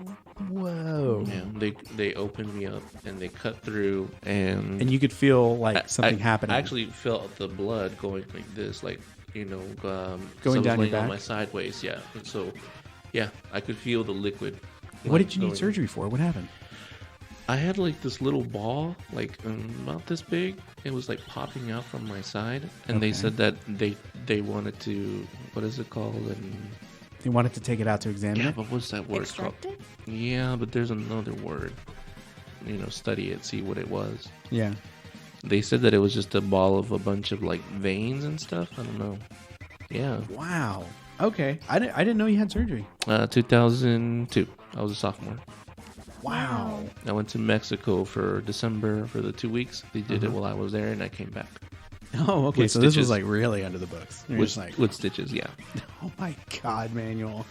Whoa. Yeah, they opened me up and they cut through, and And you could feel like something happening. I actually felt the blood going like this, like Going someone's down your laying on back? my sideways. Yeah, and so yeah, I could feel the liquid. What like, did you need going- surgery for? What happened? I had like this little ball, like about this big. It was like popping out from my side, and Okay. they said that they wanted to, what is it called? And They wanted to take it out to examine yeah, it? but what's that word called? Extracted? Yeah, but there's another word. Study it, see what it was. Yeah. They said that it was just a ball of a bunch of like veins and stuff. I don't know. Yeah. Wow. Okay. I didn't know you had surgery. 2002. I was a sophomore. Wow. I went to Mexico for December for the 2 weeks. They did it while I was there, and I came back Oh, okay. With So this stitches. was like really under the books. You're just like, with stitches. Yeah. oh my God, Manuel.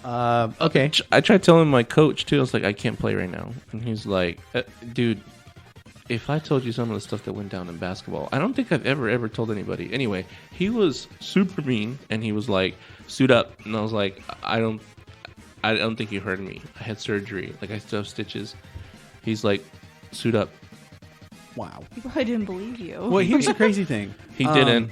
Okay. I tried telling my coach too. I was like, I can't play right now, and he's like, dude, if I told you some of the stuff that went down in basketball, I don't think I've ever told anybody. Anyway, he was super mean, and he was like, suit up, and I was like, I don't think you heard me. I had surgery. Like, I still have stitches. He's like, suit up. Wow. He probably didn't believe you. Well, here's the crazy thing. He didn't.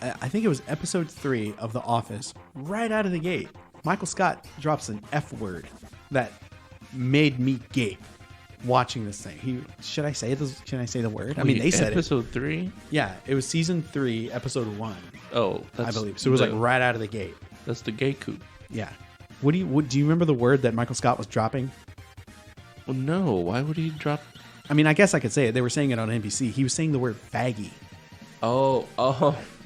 I think it was episode 3 of The Office. Right out of the gate, Michael Scott drops an F word that made me gape watching this thing. Should I say the word? I mean, they said episode 3. Yeah, it was season 3, episode 1. Oh, I believe. So it was like right out of the gate. That's the gay coop. Yeah. Do you remember the word that Michael Scott was dropping? Well, no. Why would he drop? I mean, I guess I could say it. They were saying it on NBC. He was saying the word faggy. Oh,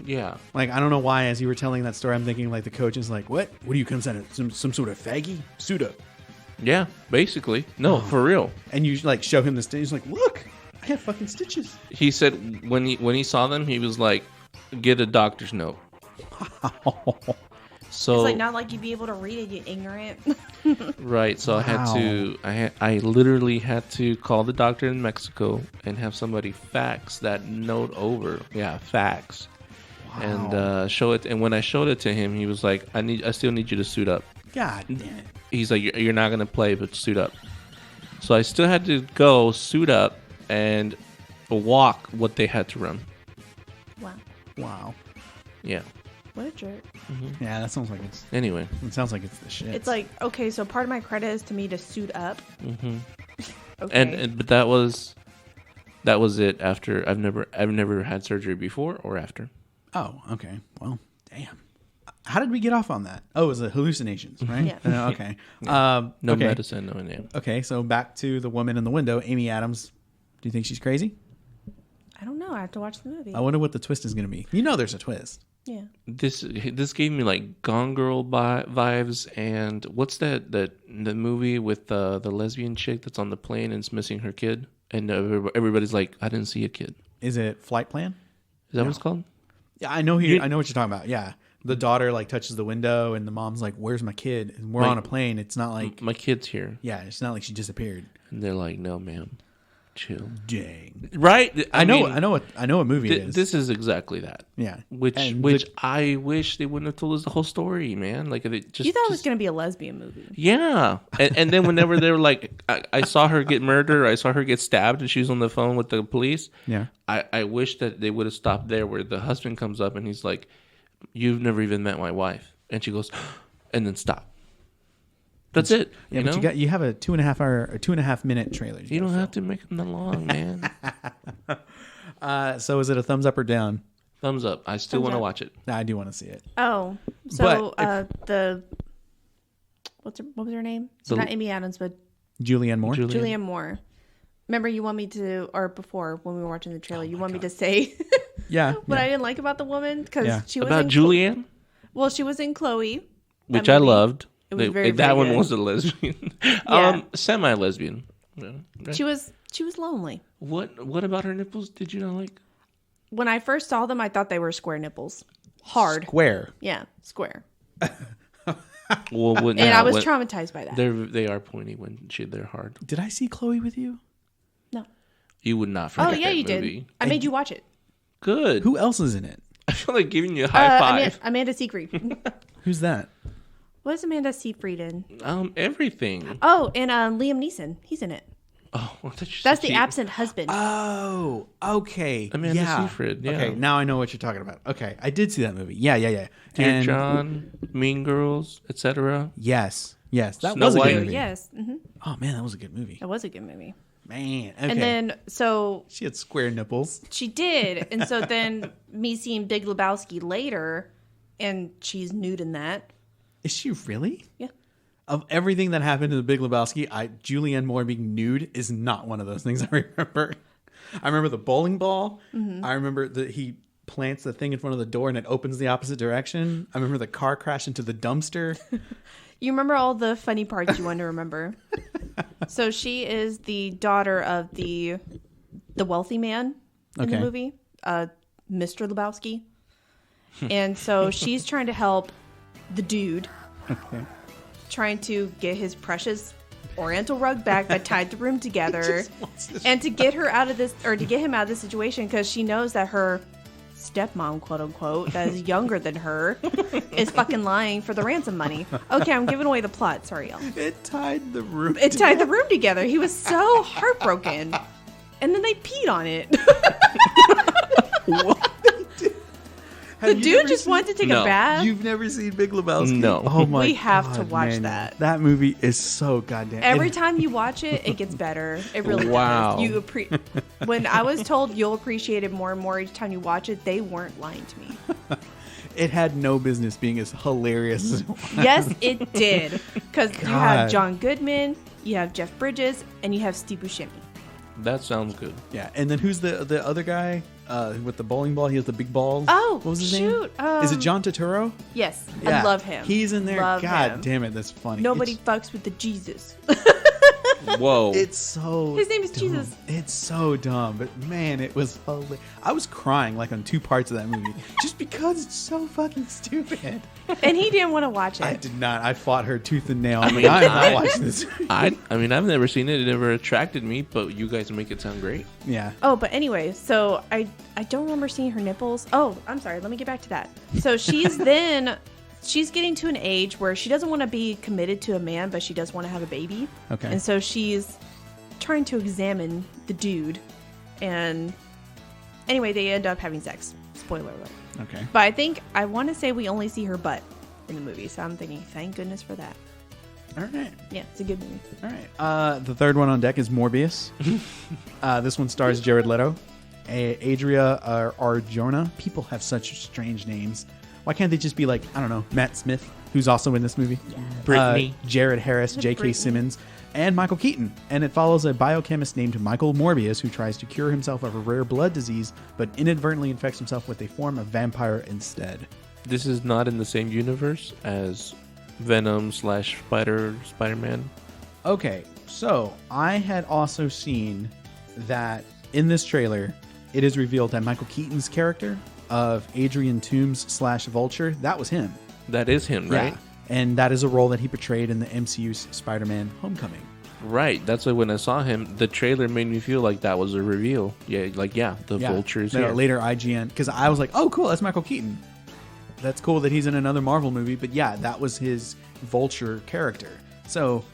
yeah. Like, I don't know why, as you were telling that story, I'm thinking like the coach is like, what? What do you consider? Some sort of faggy? Suit up. Yeah, basically. No, for real. And you like show him the stitches. He's like, look, I have fucking stitches. He said when he saw them, he was like, get a doctor's note. So It's like not like you'd be able to read it, you ignorant. right, so I literally had to call the doctor in Mexico and have somebody fax that note over. Yeah, fax. Wow. And show it. And when I showed it to him, he was like, I still need you to suit up. God damn it. He's like, you're not gonna play, but suit up. So I still had to go suit up and walk what they had to run. Wow. Yeah. What a jerk. Yeah, that sounds like it's. Anyway. It sounds like it's the shit. It's like, okay, so part of my credit is to me to suit up. Mm-hmm. Okay. But that was it. After I've never had surgery before or after. Oh, okay. Well, damn. How did we get off on that? Oh, it was the hallucinations, right? Yeah. Okay. No okay. medicine, no name. Okay, so back to the woman in the window, Amy Adams. Do you think she's crazy? I don't know. I have to watch the movie. I wonder what the twist is going to be. You know there's a twist. Yeah. This gave me like Gone Girl vibes, and what's the movie with the lesbian chick that's on the plane and is missing her kid, and everybody's like, I didn't see a kid. Is it Flight Plan? Is that what it's called? Yeah, I know what you're talking about. Yeah. The daughter like touches the window and the mom's like, where's my kid? And we're on a plane. It's not like my kid's here. Yeah, it's not like she disappeared. And they're like, no, ma'am. Chill. Dang. Right? I know what movie it is. This is exactly that. Yeah. Which I wish they wouldn't have told us the whole story, man. Like, it just, You thought it was going to be a lesbian movie. Yeah. And then whenever they were like, I saw her get murdered, or I saw her get stabbed, and she was on the phone with the police. Yeah. I wish that they would have stopped there, where the husband comes up and he's like, you've never even met my wife. And she goes, and then stop. That's it. Yeah, but you have a 2.5 hour or 2.5 minute trailer. You don't have to make them that long, man. So is it a thumbs up or down? Thumbs up. I still want to watch it. I do want to see it. Oh, so But what was her name? So not Amy Adams, but Julianne Moore. Julianne Moore. Remember, you want me to, or before when we were watching the trailer, you want me to say Yeah. what I didn't like about the woman because she was about in Julianne, well, she was in Chloe, which I loved. It was very, that very one good. was a lesbian, Yeah. semi-lesbian. Yeah. She was lonely. What about her nipples? Did you not like? When I first saw them, I thought they were square nipples, hard. Square. Yeah, square. Well, And I was traumatized by that. They are pointy when they're hard. Did I see Chloe with you? No. You would not forget. Oh yeah, that you movie. did. I made you watch it. Good. Who else is in it? I feel like giving you a high five. Amanda Seyfried. Who's that? What is Amanda Seyfried in? Everything. Oh, and Liam Neeson. He's in it. Oh, I thought you said That's the absent husband. Oh, okay. Amanda yeah. Seyfried, yeah. Okay, now I know what you're talking about. Okay, I did see that movie. Yeah. Dear And John, Mean Girls, etc. Yes. That Snow was a White. good movie. Yes. Mm-hmm. Oh man, that was a good movie. That was a good movie. Man. Okay. And then, so she had square nipples. she did. And so then me seeing Big Lebowski later, and she's nude in that. Is she really? Yeah. Of everything that happened in the Big Lebowski, Julianne Moore being nude is not one of those things I remember. I remember the bowling ball. I remember that he plants the thing in front of the door and it opens the opposite direction. I remember the car crash into the dumpster. You remember all the funny parts you want to remember. So she is the daughter of the wealthy man in the movie, Mr. Lebowski. And so she's trying to help the dude, trying to get his precious Oriental rug back that tied the room together, and to get her out of this, or to get him out of this situation, because she knows that her stepmom, quote unquote, that is younger than her, is fucking lying for the ransom money. Okay, I'm giving away the plot. Sorry, y'all. It tied the room. It tied the room together. He was so heartbroken, and then they peed on it. What? The dude just wanted to take a bath. You've never seen Big Lebowski? No. Oh my We have to God, watch man. that. That movie is so goddamn. Every time you watch it, it gets better. It really Wow. does. When I was told you'll appreciate it more and more each time you watch it, they weren't lying to me. It had no business being as hilarious as it was. Yes, it did. Because you God. have John Goodman, you have Jeff Bridges, and you have Steve Buscemi. That sounds good. Yeah, and then who's the other guy with the bowling ball? He has the big balls. Oh, what was his shoot. name? Is it John Turturro? Yes, Yeah. I love him. He's in there. Love God him. damn it, that's funny. Nobody fucks with the Jesus. Whoa. It's so. His name is dumb. Jesus. It's so dumb, but man, it was hilarious. I was crying like on 2 parts of that movie just because it's so fucking stupid. And he didn't want to watch I it. did not. I fought her tooth and nail. I mean, I'm not watching this. I mean, I've never seen it. It never attracted me, but you guys make it sound great. Yeah. Oh, but anyway, so I don't remember seeing her nipples. Oh, I'm sorry. Let me get back to that. So she's getting to an age where she doesn't want to be committed to a man, but she does want to have a baby. Okay. And so she's trying to examine the dude. And anyway, they end up having sex. Spoiler alert. Okay. But I want to say we only see her butt in the movie. So I'm thinking, thank goodness for that. All right. Yeah, it's a good movie. All right. The third one on deck is Morbius. This one stars Jared Leto, Adria Arjona. People have such strange names. Why can't they just be like, I don't know, Matt Smith, who's also in this movie? Brittany. Jared Harris, J.K. Brittany. Simmons, and Michael Keaton. And it follows a biochemist named Michael Morbius who tries to cure himself of a rare blood disease, but inadvertently infects himself with a form of vampire instead. This is not in the same universe as Venom / Spider-Man. Okay, so I had also seen that in this trailer, it is revealed that Michael Keaton's character of Adrian Toomes / Vulture, that was him. That is him, right? Yeah. And that is a role that he portrayed in the MCU's Spider-Man Homecoming. Right. That's why when I saw him, the trailer made me feel like that was a reveal. Yeah, the Vulture is here. Later IGN, because I was like, oh, cool, that's Michael Keaton. That's cool that he's in another Marvel movie. But yeah, that was his Vulture character. So,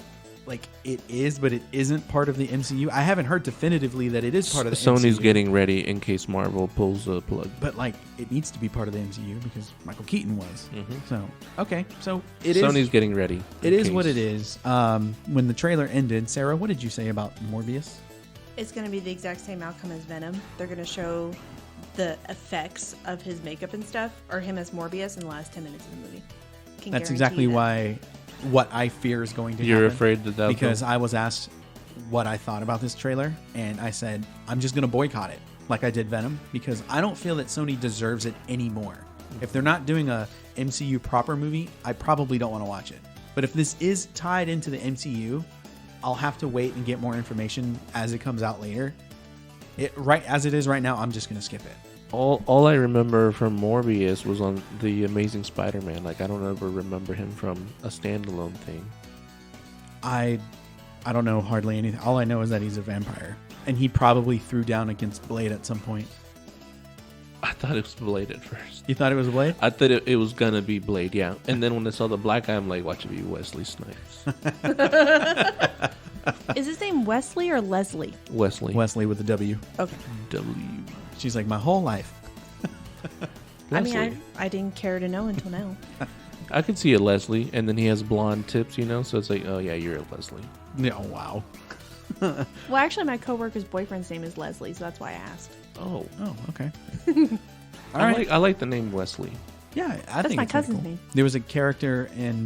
like, it is, but it isn't part of the MCU. I haven't heard definitively that it is part of the Sony's MCU. getting ready in case Marvel pulls the plug. But, like, it needs to be part of the MCU because Michael Keaton was. Mhm. So, okay. So, it is. Sony's getting ready. It in is what case. it is. When the trailer ended, Sarah, what did you say about Morbius? It's going to be the exact same outcome as Venom. They're going to show the effects of his makeup and stuff, or him as Morbius in the last 10 minutes of the movie. Can That's guarantee exactly that. what I fear is going to You're happen. afraid that Because I was asked what I thought about this trailer, and I said, I'm just going to boycott it, like I did Venom, because I don't feel that Sony deserves it anymore. If they're not doing a MCU proper movie, I probably don't want to watch it. But if this is tied into the MCU, I'll have to wait and get more information as it comes out later. Right as it is right now, I'm just going to skip it. All I remember from Morbius was on the Amazing Spider-Man. Like, I don't ever remember him from a standalone thing. I don't know hardly anything. All I know is that he's a vampire, and he probably threw down against Blade at some point. I thought it was Blade at first. You thought it was Blade? I thought it was gonna be Blade, yeah. And then when I saw the black guy, I'm like, watch it be Wesley Snipes. Is his name Wesley or Leslie? Wesley. Wesley with a W. Okay. W. She's like, my whole life. I mean, Leslie. I didn't care to know until now. I could see a Leslie, and then he has blonde tips, so it's like, oh yeah, you're a Leslie. Yeah, wow. Well, actually, my coworker's boyfriend's name is Leslie, so that's why I asked. Oh, Oh, okay. I like the name Wesley. Yeah, I That's think my it's pretty cousin's cool. name. There was a character in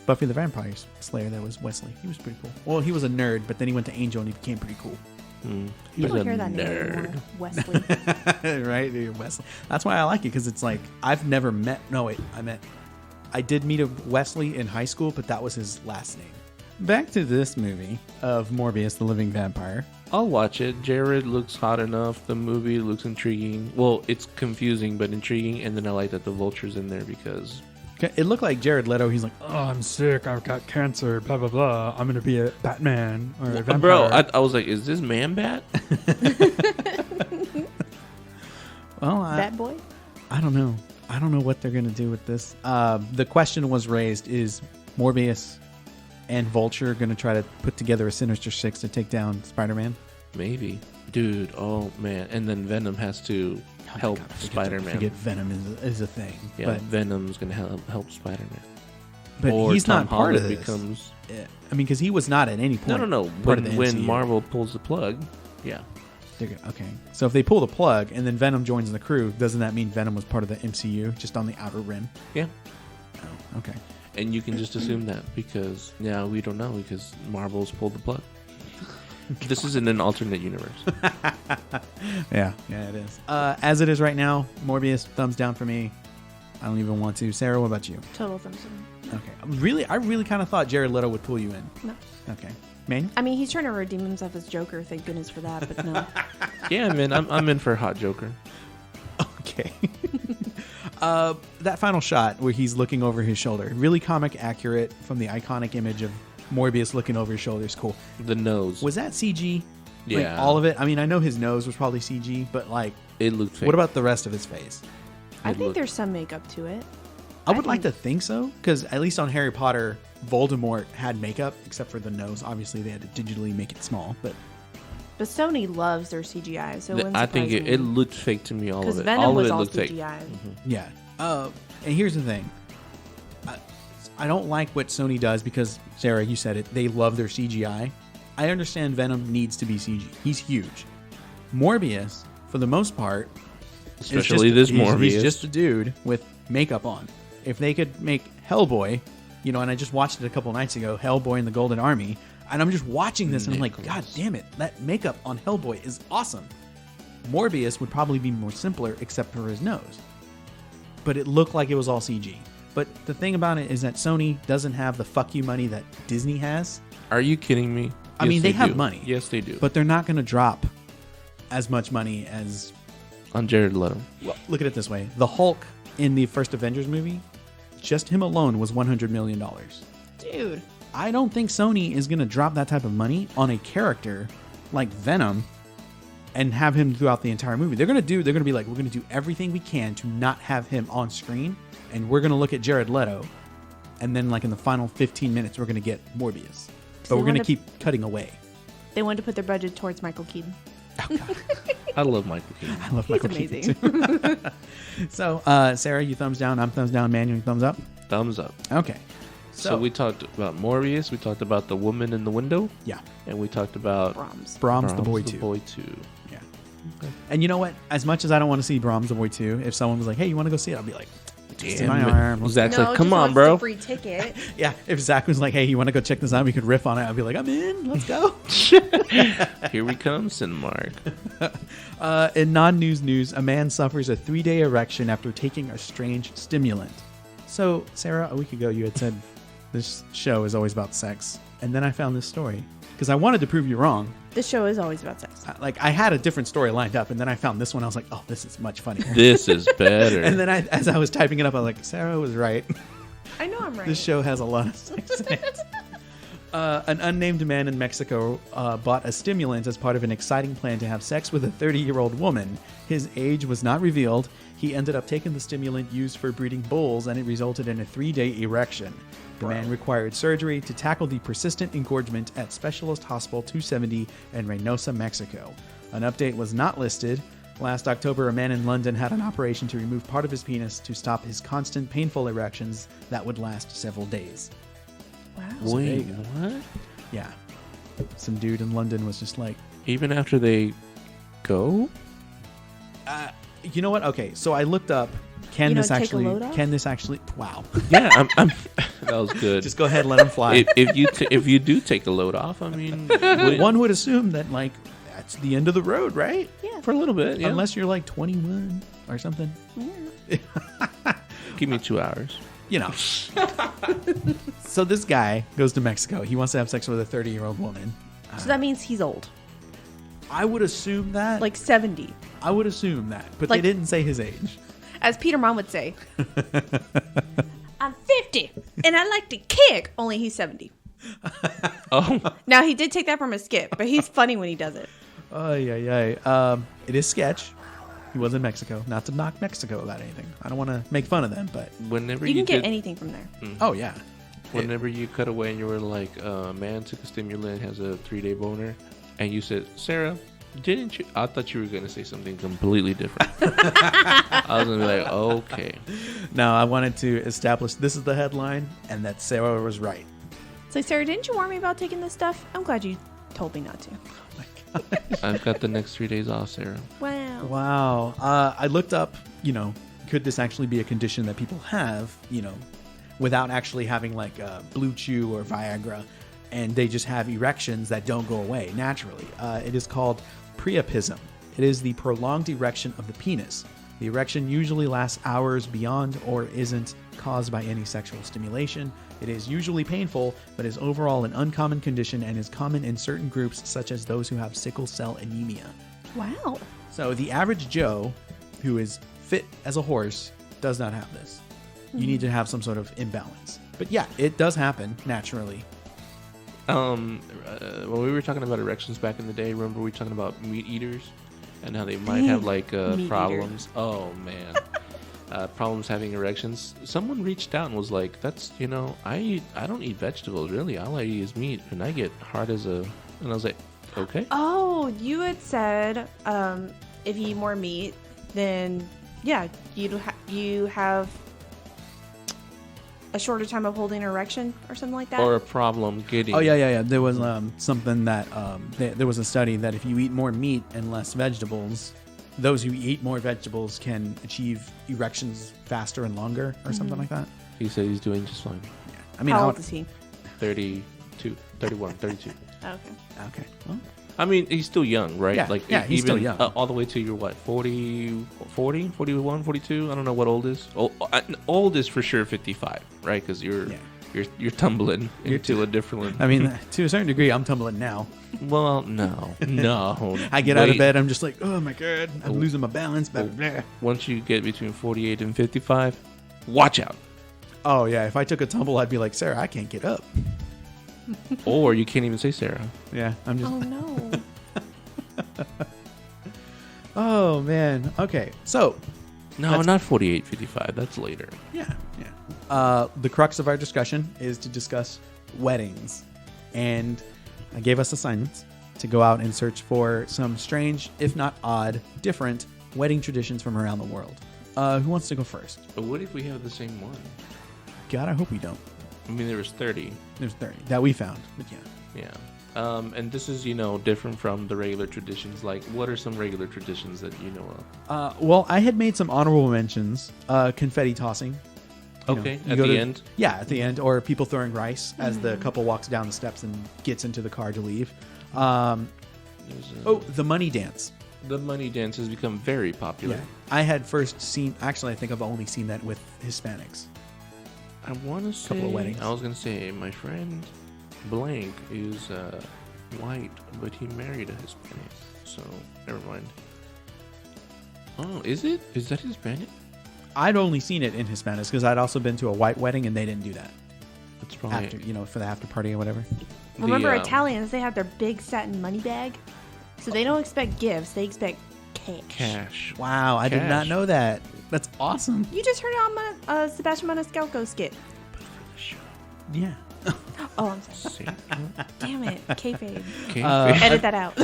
Buffy the Vampire Slayer that was Wesley. He was pretty cool. Well, he was a nerd, but then he went to Angel and he became pretty cool. You He's don't a hear that name nerd. anymore. Wesley. Right, dude, Wesley. That's why I like it, because it's like I've never met. No, wait, I did meet a Wesley in high school, but that was his last name. Back to this movie of Morbius, the Living Vampire. I'll watch it. Jared looks hot enough. The movie looks intriguing. Well, it's confusing but intriguing, and then I like that the Vulture's in there because It looked like Jared Leto. He's like, oh, I'm sick. I've got cancer. Blah blah blah. I'm gonna be a Batman or a vampire. bro, I was like, is this Man Bat? Well, Bat boy? I don't know. I don't know what they're gonna do with this. The question was raised: is Morbius and Vulture gonna try to put together a Sinister Six to take down Spider-Man? Maybe, dude. Oh man, and then Venom has to help Spider-Man. Forget Venom is a thing. Yeah, but, Venom's gonna help Spider-Man. but Or he's Tom not part of Holland this. becomes. I mean, because he was not at any point. No. Part of the When MCU. Marvel pulls the plug, yeah. Okay, so if they pull the plug and then Venom joins the crew, doesn't that mean Venom was part of the MCU, just on the outer rim? Yeah. Oh, okay. And you can just assume that because now we don't know because Marvel's pulled the plug. This isn't an alternate universe. Yeah, it is. As it is right now, Morbius, thumbs down for me. I don't even want to. Sarah, what about you? Total thumbs down. Okay. I really kind of thought Jared Leto would pull you in. No. Okay. Manuel? I mean, he's trying to redeem himself as Joker. Thank goodness for that. But no. Yeah, man, I'm in for Hot Joker. Okay. That final shot where he's looking over his shoulder, really comic accurate from the iconic image of Morbius looking over his shoulder is cool. The nose. Was that CG? Like, Yeah. all of it? I mean, I know his nose was probably CG, but like, It looked fake. what about the rest of his face? I think looked- there's some makeup to it. I would like to think so, because at least on Harry Potter, Voldemort had makeup, except for the nose. Obviously, they had to digitally make it small, but But Sony loves their CGI, so it wouldn't I think surprise it me. looked fake to me, all Because of it. Venom All of was it all looked fake. CGI. yeah. And here's the thing. I don't like what Sony does because, Sarah, you said it, they love their CGI. I understand Venom needs to be CG. He's huge. Morbius, for the most part, is Especially just- this he's Morbius. just a dude with makeup on. If they could make Hellboy, and I just watched it a couple nights ago, Hellboy and the Golden Army, and I'm just watching this and I'm like, God damn it, that makeup on Hellboy is awesome. Morbius would probably be more simpler except for his nose. But it looked like it was all CG. But the thing about it is that Sony doesn't have the fuck you money that Disney has. Are you kidding me? I mean, Yes, they have do. money. Yes, they do. But they're not going to drop as much money as... On Jared Leto. Well, look at it this way. The Hulk in the first Avengers movie, just him alone was $100 million. Dude. I don't think Sony is going to drop that type of money on a character like Venom and have him throughout the entire movie. They're going to be like, we're going to do everything we can to not have him on screen, and we're going to look at Jared Leto, and then like in the final 15 minutes, we're going to get Morbius. But we're going to keep cutting away. They wanted to put their budget towards Michael Keaton. I love Michael Keaton. I love He's Michael Keaton, amazing. too. So, Sarah, you thumbs down. I'm thumbs down. Manuel, you thumbs up. Thumbs up. Okay. So we talked about Morbius. We talked about the woman in the window. Yeah. And we talked about Brahms. Brahms the Boy 2. Boy 2. Yeah. And you know what? As much as I don't want to see Brahms the Boy 2, if someone was like, hey, you want to go see it? I'll be like, just in my arm. Let's- Zach's No, like, come just on, wants bro. a free ticket. Yeah, if Zach was like, hey, you want to go check this out? We could riff on it. I'd be like, I'm in. Let's go. Here we come, Cinemark. In non-news news, a man suffers a 3-day erection after taking a strange stimulant. So, Sarah, a week ago you had said this show is always about sex. And then I found this story because I wanted to prove you wrong. This show is always about sex. I had a different story lined up, and then I found this one. I was like, oh, this is much funnier. This is better. And then as I was typing it up, I was like, Sarah was right. I know I'm right. This show has a lot of sex in it. An unnamed man in Mexico bought a stimulant as part of an exciting plan to have sex with a 30-year-old woman. His age was not revealed. He ended up taking the stimulant used for breeding bulls, and it resulted in a 3-day erection. The man required surgery to tackle the persistent engorgement at Specialist Hospital 270 in Reynosa, Mexico. An update was not listed. Last October, a man in London had an operation to remove part of his penis to stop his constant painful erections that would last several days. Wow. Wait, there you what? Yeah. Some dude in London was just like, Even after they go? you know what? Okay, so I looked up, You know, take a load off? wow. Yeah, I'm that was good. Just go ahead and let him fly. If you do take a load off, I mean, One would assume that, like, That's the end of the road, right? Yeah. For a little bit, yeah. Unless you're like 21 or something. Give me 2 hours. You know. So this guy goes to Mexico. He wants to have sex with a 30-year-old woman. So that means he's old. I would assume that. Like 70. I would assume that. But Like- they didn't say his age. As Peter Mom would say. I'm 50 and I like to kick. Only he's 70. Oh, Now he did take that from a skit, but he's funny when he does it. Oh, yeah. It is sketch. He was in Mexico. Not to knock Mexico about anything. I don't want to make fun of them, but... whenever You can get did- anything from there. Oh, yeah. Whenever you cut away and you were like, man took a stimulant, has a 3-day boner, and you said, Sarah, didn't you? I thought you were going to say something completely different. I was going to be like, okay. No, I wanted to establish this is the headline and that Sarah was right. It's like, Sarah, didn't you warn me about taking this stuff? I'm glad you told me not to. I've got the next 3 days off, Sarah. Wow. Wow. I looked up, could this actually be a condition that people have, without actually having like Blue Chew or Viagra, and they just have erections that don't go away naturally. It is called priapism. It is the prolonged erection of the penis. The erection usually lasts hours beyond or isn't caused by any sexual stimulation. It is usually painful, but is overall an uncommon condition and is common in certain groups, such as those who have sickle cell anemia. Wow. So the average Joe, who is fit as a horse, does not have this. You need to have some sort of imbalance. But yeah, it does happen naturally. When we were talking about erections back in the day, remember we were talking about meat eaters and how they might have like Meat problems. Oh man, problems having erections. Someone reached out and was like, "That's I don't eat vegetables really. All I eat is meat, and I get hard as a." And I was like, "Okay." Oh, you had said if you eat more meat, then yeah, you have a shorter time of holding an erection or something like that. Or a problem getting. Oh yeah. There was something that there was a study that if you eat more meat and less vegetables, those who eat more vegetables can achieve erections faster and longer, or something like that. He said he's doing just fine. Yeah. I mean, How old is he? 32, 31, 32. Okay. Okay. Well, I mean, he's still young, right? Yeah, he's still young. All the way to you're what, 40, 41, 42? I don't know what old is. Old is for sure 55, right? Because you're tumbling into a different one. I mean, to a certain degree, I'm tumbling now. Well, no. I get out of Wait. bed, I'm just like, oh my god, I'm losing my balance. Blah, blah, blah. Once you get between 48 and 55, watch out. Oh yeah, if I took a tumble, I'd be like, Sarah, I can't get up. Or you can't even say Sarah. Yeah, I'm just. Oh no. Oh man. Okay, so No, not 48, 55. That's later. yeah. The crux of our discussion is to discuss weddings, and I gave us assignments to go out and search for some strange, if not odd, different wedding traditions from around the world. Who wants to go first? But what if we have the same one? God, I hope we don't. I mean, there was 30. There's 30 that we found, but yeah. Yeah. And this is, different from the regular traditions. Like, what are some regular traditions that you know of? Well, I had made some honorable mentions. Confetti tossing. Okay, you at go the to- end? Yeah, at the end. Or people throwing rice as the couple walks down the steps and gets into the car to leave. The money dance. The money dance has become very popular. Yeah. I had first seen, actually, I think I've only seen that with Hispanics. I want to say, Couple of weddings. I was going to say, my friend Blank is white, but he married a Hispanic. So, never mind. Oh, is it? Is that Hispanic? I'd only seen it in Hispanics because I'd also been to a white wedding and they didn't do that. That's probably After, for the after party or whatever. Remember, Italians, they have their big satin money bag. So they don't expect gifts, they expect cash. cash. Wow, I did not Cash. know that. That's awesome. You just heard it on Sebastian Maniscalco skit. Yeah. Oh, I'm sorry. See? Damn it. Kayfabe. Okay. Edit that out.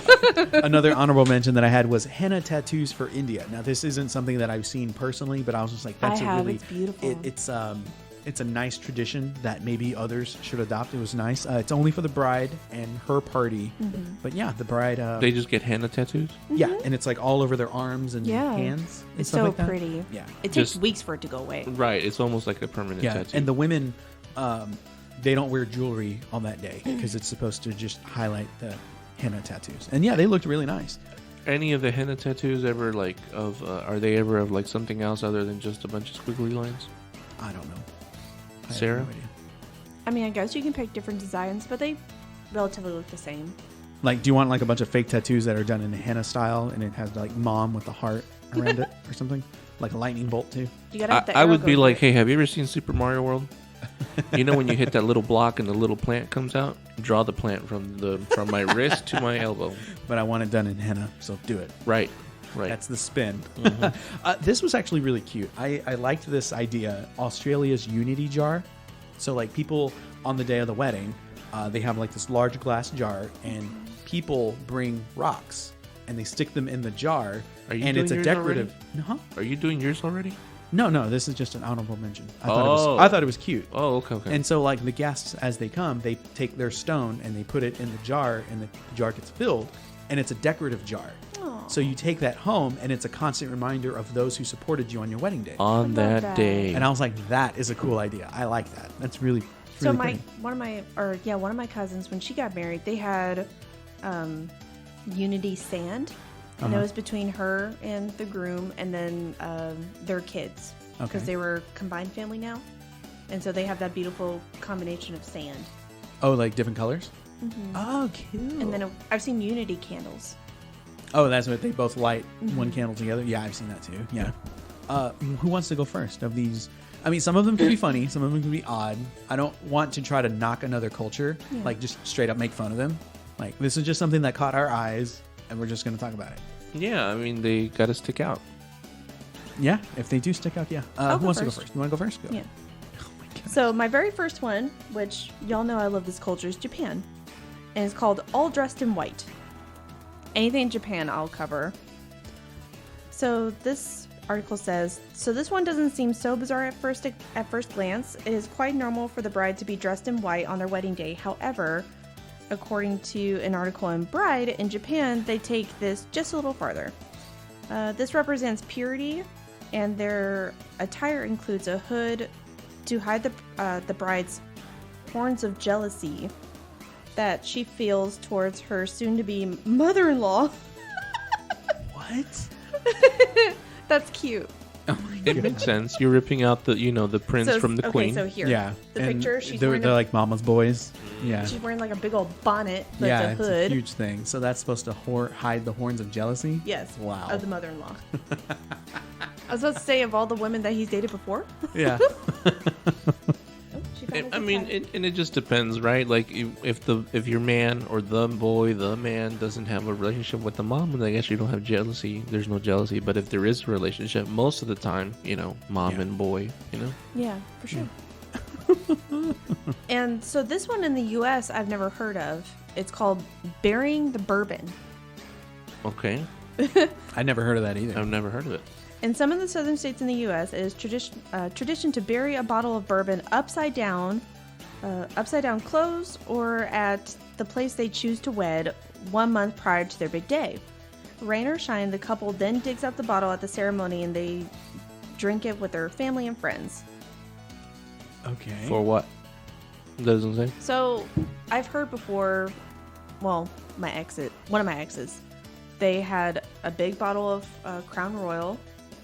Another honorable mention that I had was henna tattoos for India. Now, this isn't something that I've seen personally, but I was just like, that's I a have. really It's beautiful. It's a nice tradition that maybe others should adopt. It was nice. It's only for the bride and her party, but yeah, the bride. They just get henna tattoos? yeah, and it's like all over their arms and Yeah. hands. And It's stuff so like that. pretty. Yeah, It takes Just- weeks for it to go away. Right. It's almost like a permanent yeah, tattoo. and the women, they don't wear jewelry on that day because it's supposed to just highlight the henna tattoos. And yeah, they looked really nice. Any of the henna tattoos ever like of? Are they ever of like something else other than just a bunch of squiggly lines? I don't know. I have Sarah? no idea. I mean, I guess you can pick different designs, but they relatively look the same. Like, do you want like a bunch of fake tattoos that are done in a henna style and it has like mom with the heart around it or something? Like a lightning bolt too? You gotta have the I arrow would be going like, through hey, have you ever seen Super Mario World? You know when you hit that little block and the little plant comes out? Draw the plant from my wrist to my elbow. But I want it done in henna, so do it. Right. That's the spin. This was actually really cute. I liked this idea. Australia's Unity jar. So like people on the day of the wedding, they have like this large glass jar, and people bring rocks and they stick them in the jar. Are you and doing it's a yours decorative. already? Are you doing yours already? No. This is just an honorable mention. I Oh. thought it was cute. Oh, okay. And so, like, the guests, as they come, they take their stone and they put it in the jar, and the jar gets filled, and it's a decorative jar. Aw. So you take that home, and it's a constant reminder of those who supported you on your wedding day. On I love that that. day. And I was like, that is a cool idea. I like that. That's really, So really my pretty. one of my cousins, when she got married, they had Unity sand, and it was between her and the groom, and then their kids, because Okay. they were combined family now, and so they have that beautiful combination of sand. Oh, like different colors? Oh, cute. And then I've seen Unity candles. Oh, that's what they both light one candle together? Yeah, I've seen that too. Yeah. Who wants to go first of these? I mean, some of them could be funny. Some of them could be odd. I don't want to try to knock another culture, like just straight up make fun of them. Like, this is just something that caught our eyes, and we're just going to talk about it. Yeah, I mean, they got to stick out. Yeah, if they do stick out, yeah. I'll Who go wants to go first. first? You want to go first? Go. Yeah. Oh my god. So my very first one, which y'all know I love this culture, is Japan, and it's called All Dressed in White. Anything in Japan, I'll cover. So this article says, so this one doesn't seem so bizarre at first glance. It is quite normal for the bride to be dressed in white on their wedding day. However, according to an article in Bride, in Japan, they take this just a little farther. This represents purity, and their attire includes a hood to hide the bride's horns of jealousy that she feels towards her soon-to-be mother-in-law. What? That's cute. Oh my It makes sense. You're ripping out the prince So, from the queen. so here, Yeah. the and picture, she's they're, wearing they're a, like mama's boys. Yeah. she's wearing like a big old bonnet, but Yeah, it's a hood. huge thing. So that's supposed to hide the horns of jealousy? Yes. Wow. Of the mother-in-law. I was about to say, of all the women that he's dated before. Yeah. Oh, she found his I mean, hat. it just depends, right? Like if your man or the man doesn't have a relationship with the mom, then I guess you don't have jealousy. There's no jealousy. But if there is a relationship, most of the time, mom Yeah. and boy, Yeah, for sure. And so this one in the U.S. I've never heard of. It's called Burying the Bourbon. Okay, I never heard of that either. I've never heard of it. In some of the southern states in the U.S., it is tradition to bury a bottle of bourbon upside down closed, or at the place they choose to wed 1 month prior to their big day. Rain or shine, the couple then digs up the bottle at the ceremony and they drink it with their family and friends. Okay. For what? Doesn't say. So I've heard before, well, one of my exes, they had a big bottle of Crown Royal,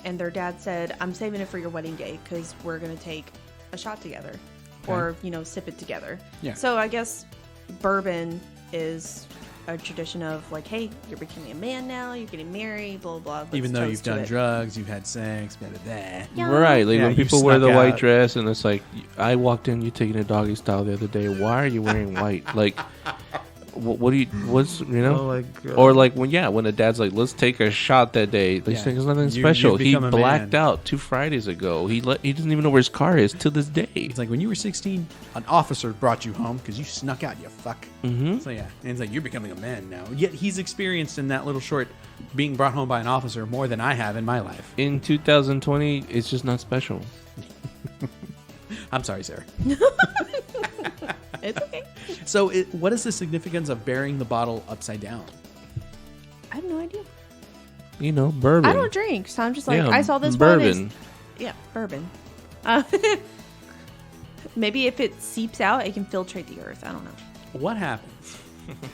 and their dad said, I'm saving it for your wedding day because we're going to take a shot together or, sip it together. Yeah. So I guess bourbon is a tradition of like, hey, you're becoming a man now, you're getting married, blah, blah, blah. Even let's though toast you've to done it. drugs, you've had sex, blah, blah, blah. Yeah. Right, like Yeah, when you people wear the snuck white out. dress, and it's like, I walked in, you taking a doggy style the other day. Why are you wearing white? Like, what do you? What's Oh my God. Or like when the dad's like, let's take a shot that day. Like, Yeah. there's nothing You- special. you've He become a blacked man. out 2 Fridays ago. He doesn't even know where his car is to this day. It's like when you were 16, an officer brought you home because you snuck out, you fuck. Mm-hmm. So yeah, and it's like you're becoming a man now. Yet he's experienced in that little short being brought home by an officer more than I have in my life. In 2020, it's just not special. I'm sorry, Sarah. It's okay. So what is the significance of burying the bottle upside down? I have no idea. Bourbon. I don't drink, so I'm just like, Yeah, I saw this one. bourbon. Yeah, bourbon. Maybe if it seeps out, it can filtrate the earth. I don't know. What happens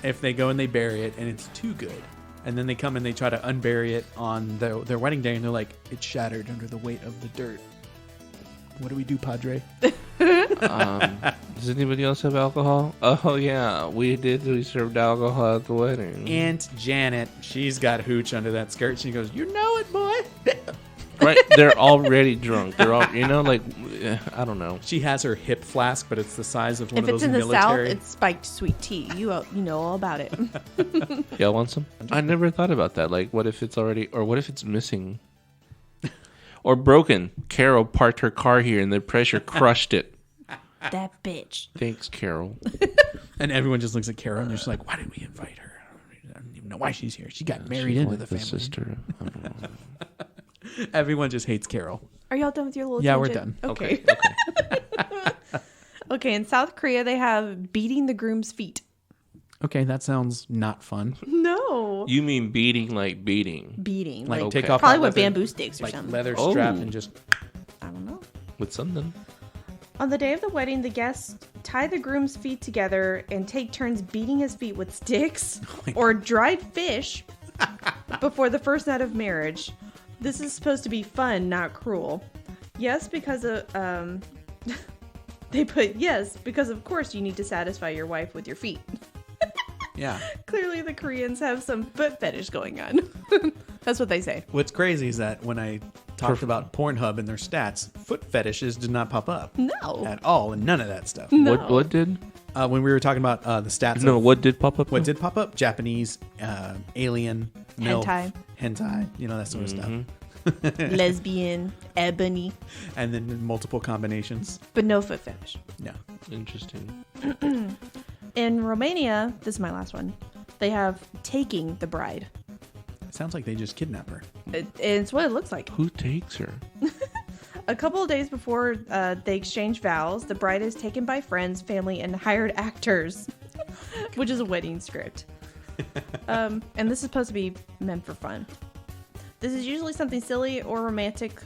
if they go and they bury it and it's too good, and then they come and they try to unbury it on their wedding day, and they're like, it's shattered under the weight of the dirt. What do we do, Padre? Does anybody else have alcohol? Oh yeah, we did. We served alcohol at the wedding. Aunt Janet, she's got hooch under that skirt. She goes, you know it, boy. Right, they're already drunk. They're all, like, I don't know. She has her hip flask, but it's the size of one If of those it's in the military. South, it's spiked sweet tea. You know all about it. Y'all want some? I never thought about that. Like, what if it's already, or what if it's missing? Or broken. Carol parked her car here and the pressure crushed it. That bitch. Thanks, Carol. And everyone just looks at Carol and they're just like, why did we invite her? I don't even know why she's here. She got married into the family. Sister. I don't know. Everyone just hates Carol. Are y'all done with your little Yeah, we're tangent? done. Okay. Okay. Okay, in South Korea, they have beating the groom's feet. Okay, that sounds not fun. No. You mean beating like beating? Beating. Like, Like, take okay. off probably that with leather- bamboo sticks or like something. leather Oh. strap and just I don't know. With something. On the day of the wedding, the guests tie the groom's feet together and take turns beating his feet with sticks or dried fish before the first night of marriage. This is supposed to be fun, not cruel. Yes, because of because of course you need to satisfy your wife with your feet. yeah. Clearly the Koreans have some foot fetish going on. That's what they say. What's crazy is that when I talked about Pornhub and their stats, foot fetishes did not pop up No. at all, and none of that stuff. No. What did? When we were talking about the stats, No, of what did pop up? what did pop up? Japanese, alien, MILF, hentai, that sort of stuff, Lesbian, ebony, and then multiple combinations. but no foot fetish. Yeah. Interesting. In Romania, this is my last one, they have taking the bride. Sounds like they just kidnap her. It's what it looks like. Who takes her? A couple of days before they exchange vows, the bride is taken by friends, family, and hired actors, which is a wedding script. And this is supposed to be meant for fun. This is usually something silly or romantic,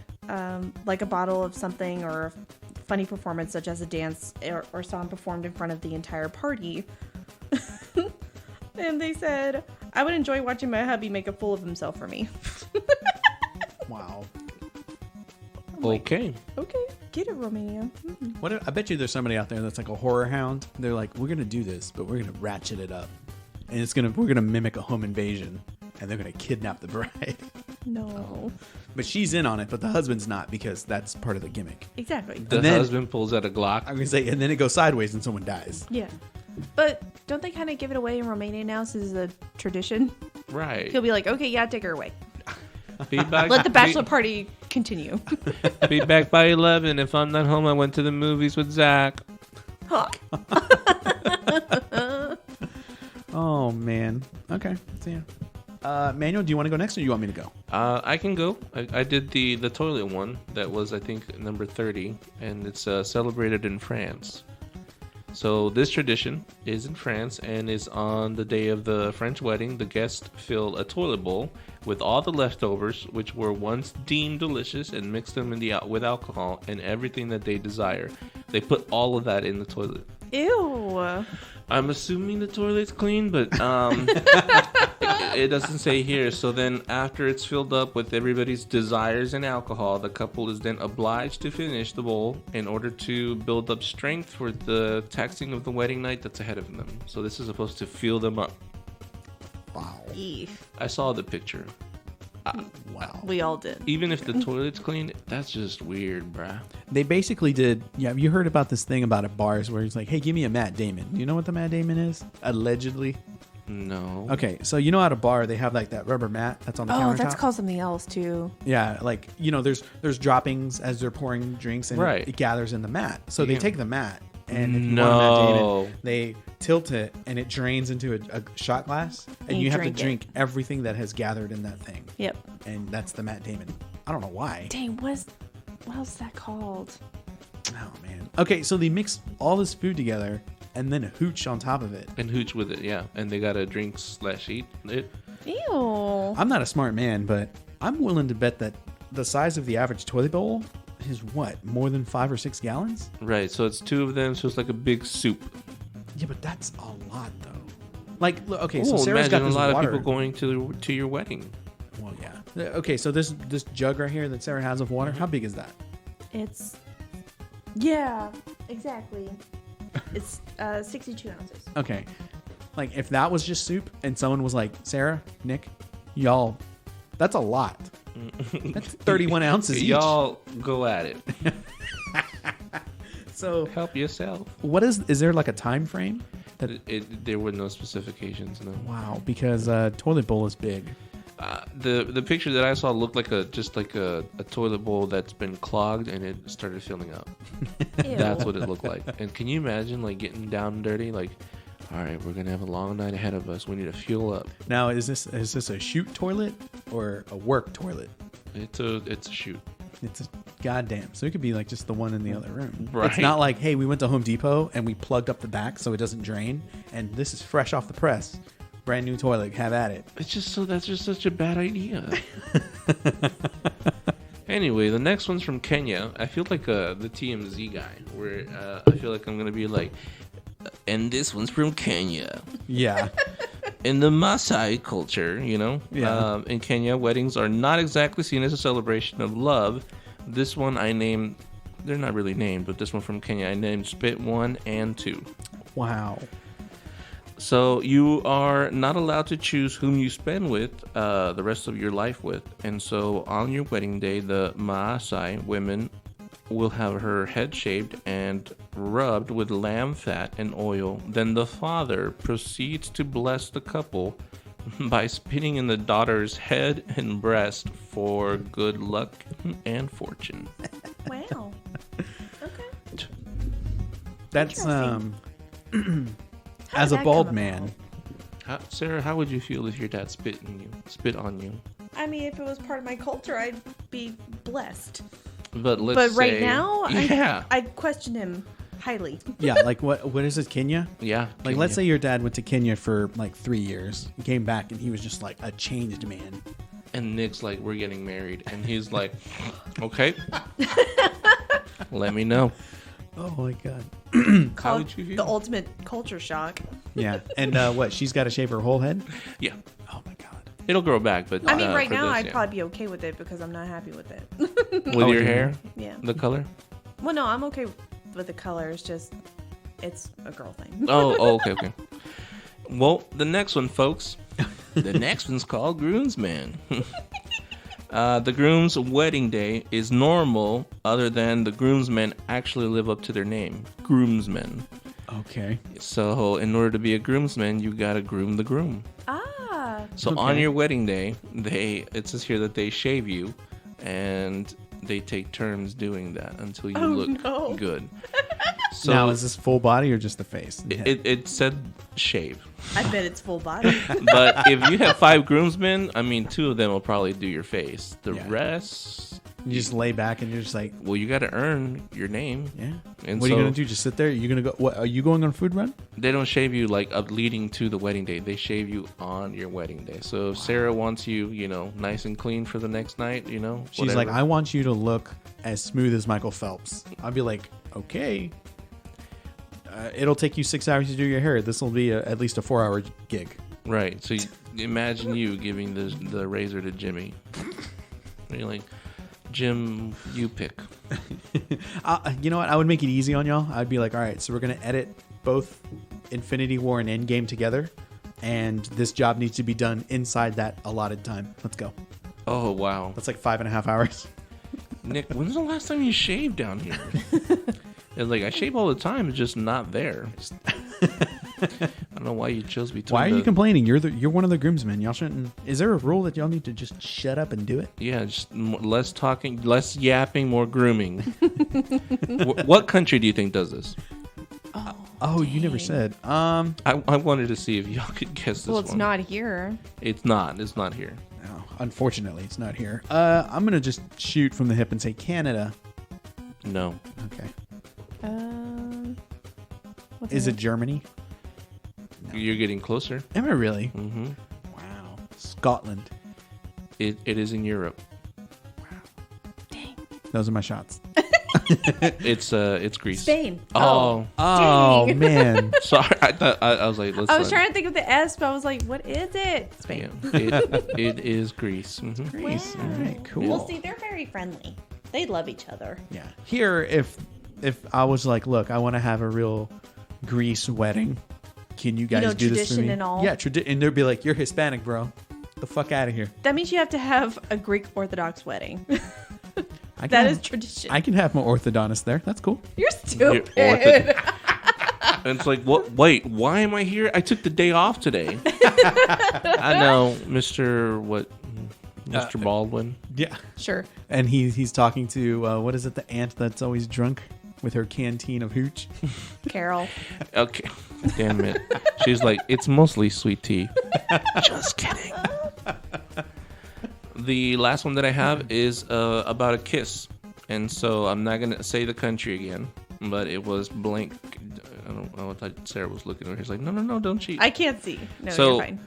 like a bottle of something or a funny performance, such as a dance or song performed in front of the entire party. And they said, I would enjoy watching my hubby make a fool of himself for me. Wow. Okay. Okay, get it, Romania. I bet you there's somebody out there that's like a horror hound. They're like, we're gonna do this, but we're gonna ratchet it up, and we're gonna mimic a home invasion, and they're gonna kidnap the bride. No. But she's in on it, but the husband's not, because that's part of the gimmick. Exactly. The And then- husband pulls out a Glock. I'm gonna say, and then it goes sideways and someone dies. Yeah. But don't they kind of give it away in Romania now since it's a tradition? Right. He'll be like, okay, yeah, take her away. Feedback. Let the bachelor party continue. Be back by 11. If I'm not home, I went to the movies with Zach. Huh. Oh man. Okay. So yeah. Manuel, do you want to go next, or do you want me to go? I can go. I did the toilet one. That was, I think, number 30. And it's celebrated in France. So this tradition is in France and is on the day of the French wedding. The guests fill a toilet bowl with all the leftovers, which were once deemed delicious, and mix them with alcohol and everything that they desire. They put all of that in the toilet. Ew. I'm assuming the toilet's clean, but it doesn't say here. So then after it's filled up with everybody's desires and alcohol, the couple is then obliged to finish the bowl in order to build up strength for the taxing of the wedding night that's ahead of them. So this is supposed to fuel them up. Wow. Eef. I saw the picture. Wow. We all did. Even if the toilet's clean, that's just weird, bruh. They basically did. Yeah, you heard about this thing about at bars where he's like, "Hey, give me a Matt Damon." You know what the Matt Damon is? Allegedly. No. Okay, so at a bar they have like that rubber mat that's on the Oh, countertop. that's called something else too. Yeah, like there's droppings as they're pouring drinks, and Right. it gathers in the mat. So they Yeah. take the mat, and if you want a Matt No. Damon, they tilt it, and it drains into a shot glass, and you you have to drink it. drink everything that has gathered in that thing, Yep. and that's the Matt Damon. I don't know why. Dang, what else is that called? Oh man. Okay, so they mix all this food together and then a hooch on top of it. And hooch with it, yeah. And they gotta drink/eat it. Ew. I'm not a smart man, but I'm willing to bet that the size of the average toilet bowl is what, more than 5 or 6 gallons? Right, so it's two of them, so it's like a big soup. Yeah, but that's a lot though. Like, okay, so Oh, Sarah's got imagine a this lot water. of people going to your wedding. Well, yeah. Okay, so this jug right here that Sarah has of water, how big is that? It's yeah, exactly. It's 62 ounces. Okay. Like, if that was just soup and someone was like, Sarah, Nick, y'all, that's a lot. That's 31 ounces each. Y'all go at it. So, Help yourself. what is there like a time frame? There were no specifications, no. Wow, because toilet bowl is big. The picture that I saw looked like a toilet bowl that's been clogged and it started filling up. Ew. That's what it looked like. And can you imagine like getting down and dirty? Like, all right, we're gonna have a long night ahead of us. We need to fuel up. Now, is this a shoot toilet or a work toilet? It's a shoot. It's a goddamn. So it could be like just the one in the other room. Right. It's not like, hey, we went to Home Depot and we plugged up the back so it doesn't drain, and this is fresh off the press, brand new toilet. Have at it. That's just such a bad idea. Anyway, the next one's from Kenya. I feel like the TMZ guy, where I feel like I'm gonna be like, and this one's from Kenya. Yeah. In the Maasai culture, Yeah. in Kenya, weddings are not exactly seen as a celebration of love. This one I named, they're not really named, but this one from Kenya I named Spit 1 and 2. Wow. So you are not allowed to choose whom you spend with the rest of your life with. And so on your wedding day, the Maasai women will have her head shaved and rubbed with lamb fat and oil. Then the father proceeds to bless the couple by spitting in the daughter's head and breast for good luck and fortune. Wow. Okay. That's How as did a that bald come man. Sarah, how would you feel if your dad spit on you? I mean, if it was part of my culture, I'd be blessed. But But right now, yeah, I'd question him highly. Yeah, like what is it, Kenya? yeah. Like, let's say your dad went to Kenya for like 3 years. He came back and he was just like a changed man. And Nick's like, we're getting married. And he's like, okay. Let me know. Oh my god. How would you feel? The ultimate culture shock. Yeah. And what? She's got to shave her whole head? Yeah. Oh my god. It'll grow back, but I mean, right for now, this, I'd yeah. probably be okay with it because I'm not happy with it. With Oh, your yeah. hair, Yeah. the color. Well, no, I'm okay with the color. It's just, it's a girl thing. Oh, okay. Well, the next one, folks. The next one's called Groomsman. The groom's wedding day is normal, other than the groomsmen actually live up to their name, groomsmen. Okay. So, in order to be a groomsman, you gotta groom the groom. Ah. So Okay. on your wedding day, it says here that they shave you, and they take turns doing that until you look no. good. So Now, is this full body or just the face? it said shave, I bet it's full body. but if you have 5 groomsmen, I mean 2 of them will probably do your face. The Yeah. rest, You just lay back and you're just like, well, you got to earn your name. yeah. And What are you so- gonna do? Just sit there? You're gonna go? What? Are you going on a food run? They don't shave you like up leading to the wedding day. They shave you on your wedding day. So if Sarah wants you, nice and clean for the next night, She's like, whatever. I want you to look as smooth as Michael Phelps. I'd be like, okay. It'll take you 6 hours to do your hair. This will be at least a 4-hour gig. Right. So imagine you giving the razor to Jimmy. You're like, Jim, you pick. You know what? I would make it easy on y'all. I'd be like, all right, so we're gonna edit both Infinity War and Endgame together, and this job needs to be done inside that allotted time. Let's go. Oh, wow. That's like 5.5 hours. Nick, when's the last time you shaved down here? It's like, I shave all the time. It's just not there. I don't know why you chose between Why are you complaining? You're one of the groomsmen. Y'all shouldn't. Is there a rule that y'all need to just shut up and do it? Yeah, just less talking, less yapping, more grooming. What country do you think does this? Oh, you never said. I wanted to see if y'all could guess this Well, it's one. not here. It's not. It's not here. No, unfortunately, it's not here. I'm gonna just shoot from the hip and say Canada. No. Okay. What's Is the it Germany? You're getting closer. Am I really? Hmm. Wow. Scotland. It is in Europe. Those are my shots. It's Greece. Spain. Oh, Oh Dang. man. sorry. I thought I was like, let's. I was trying to think of the S, but I was like, what is it? Spain. Yeah, it is Greece. Mhm. Greece. All right, cool. Well, see, they're very friendly. They love each other. Yeah. Here, if I was like, look, I want to have a real Greece wedding. Can you guys do this for tradition me? and all. Yeah, and they'd be like, you're Hispanic, bro. The fuck out of here. That means you have to have a Greek Orthodox wedding. I can That have- is tradition. I can have my orthodontist there. That's cool. You're stupid. And it's like, what? Wait, why am I here? I took the day off today. I know, Mr. Baldwin. Yeah. Sure. And he's talking to what is it? The aunt that's always drunk with her canteen of hooch. Carol. Okay, damn it. She's like, it's mostly sweet tea. Just kidding. The last one that I have is about a kiss, and so I'm not gonna say the country again, but it was blank. I don't know. I thought Sarah was looking at her. She's like, no, don't cheat. I can't see. No, So- you're fine.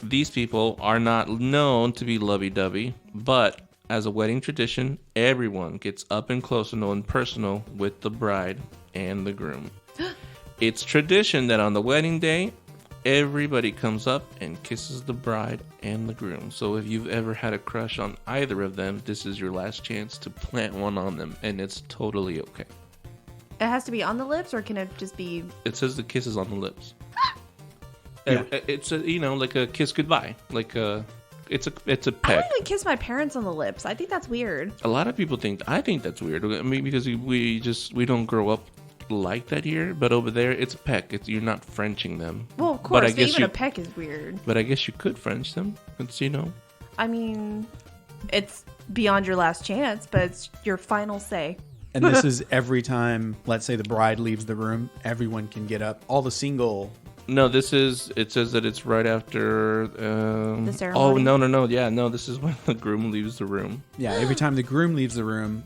These people are not known to be lovey-dovey, but as a wedding tradition, everyone gets up and close and personal with the bride and the groom. It's tradition that on the wedding day, everybody comes up and kisses the bride and the groom. So if you've ever had a crush on either of them, this is your last chance to plant one on them, and it's totally okay. It has to be on the lips, or can it just be? It says the kiss is on the lips. Yeah. It's like a kiss goodbye, it's a I peck. don't even kiss my parents on the lips. I think that's weird. A lot of people I think that's weird. I mean, because we don't grow up like that here, but over there it's a peck. You're not Frenching them. Well, of But course, I but guess even you- a peck is weird. But I guess you could French them. It's I mean, it's beyond your last chance, but it's your final say. And this is every time, let's say the bride leaves the room, everyone can get up. All the single. No, it says that it's right after The Oh ceremony? no. Yeah, no, this is when the groom leaves the room. Yeah, every time the groom leaves the room,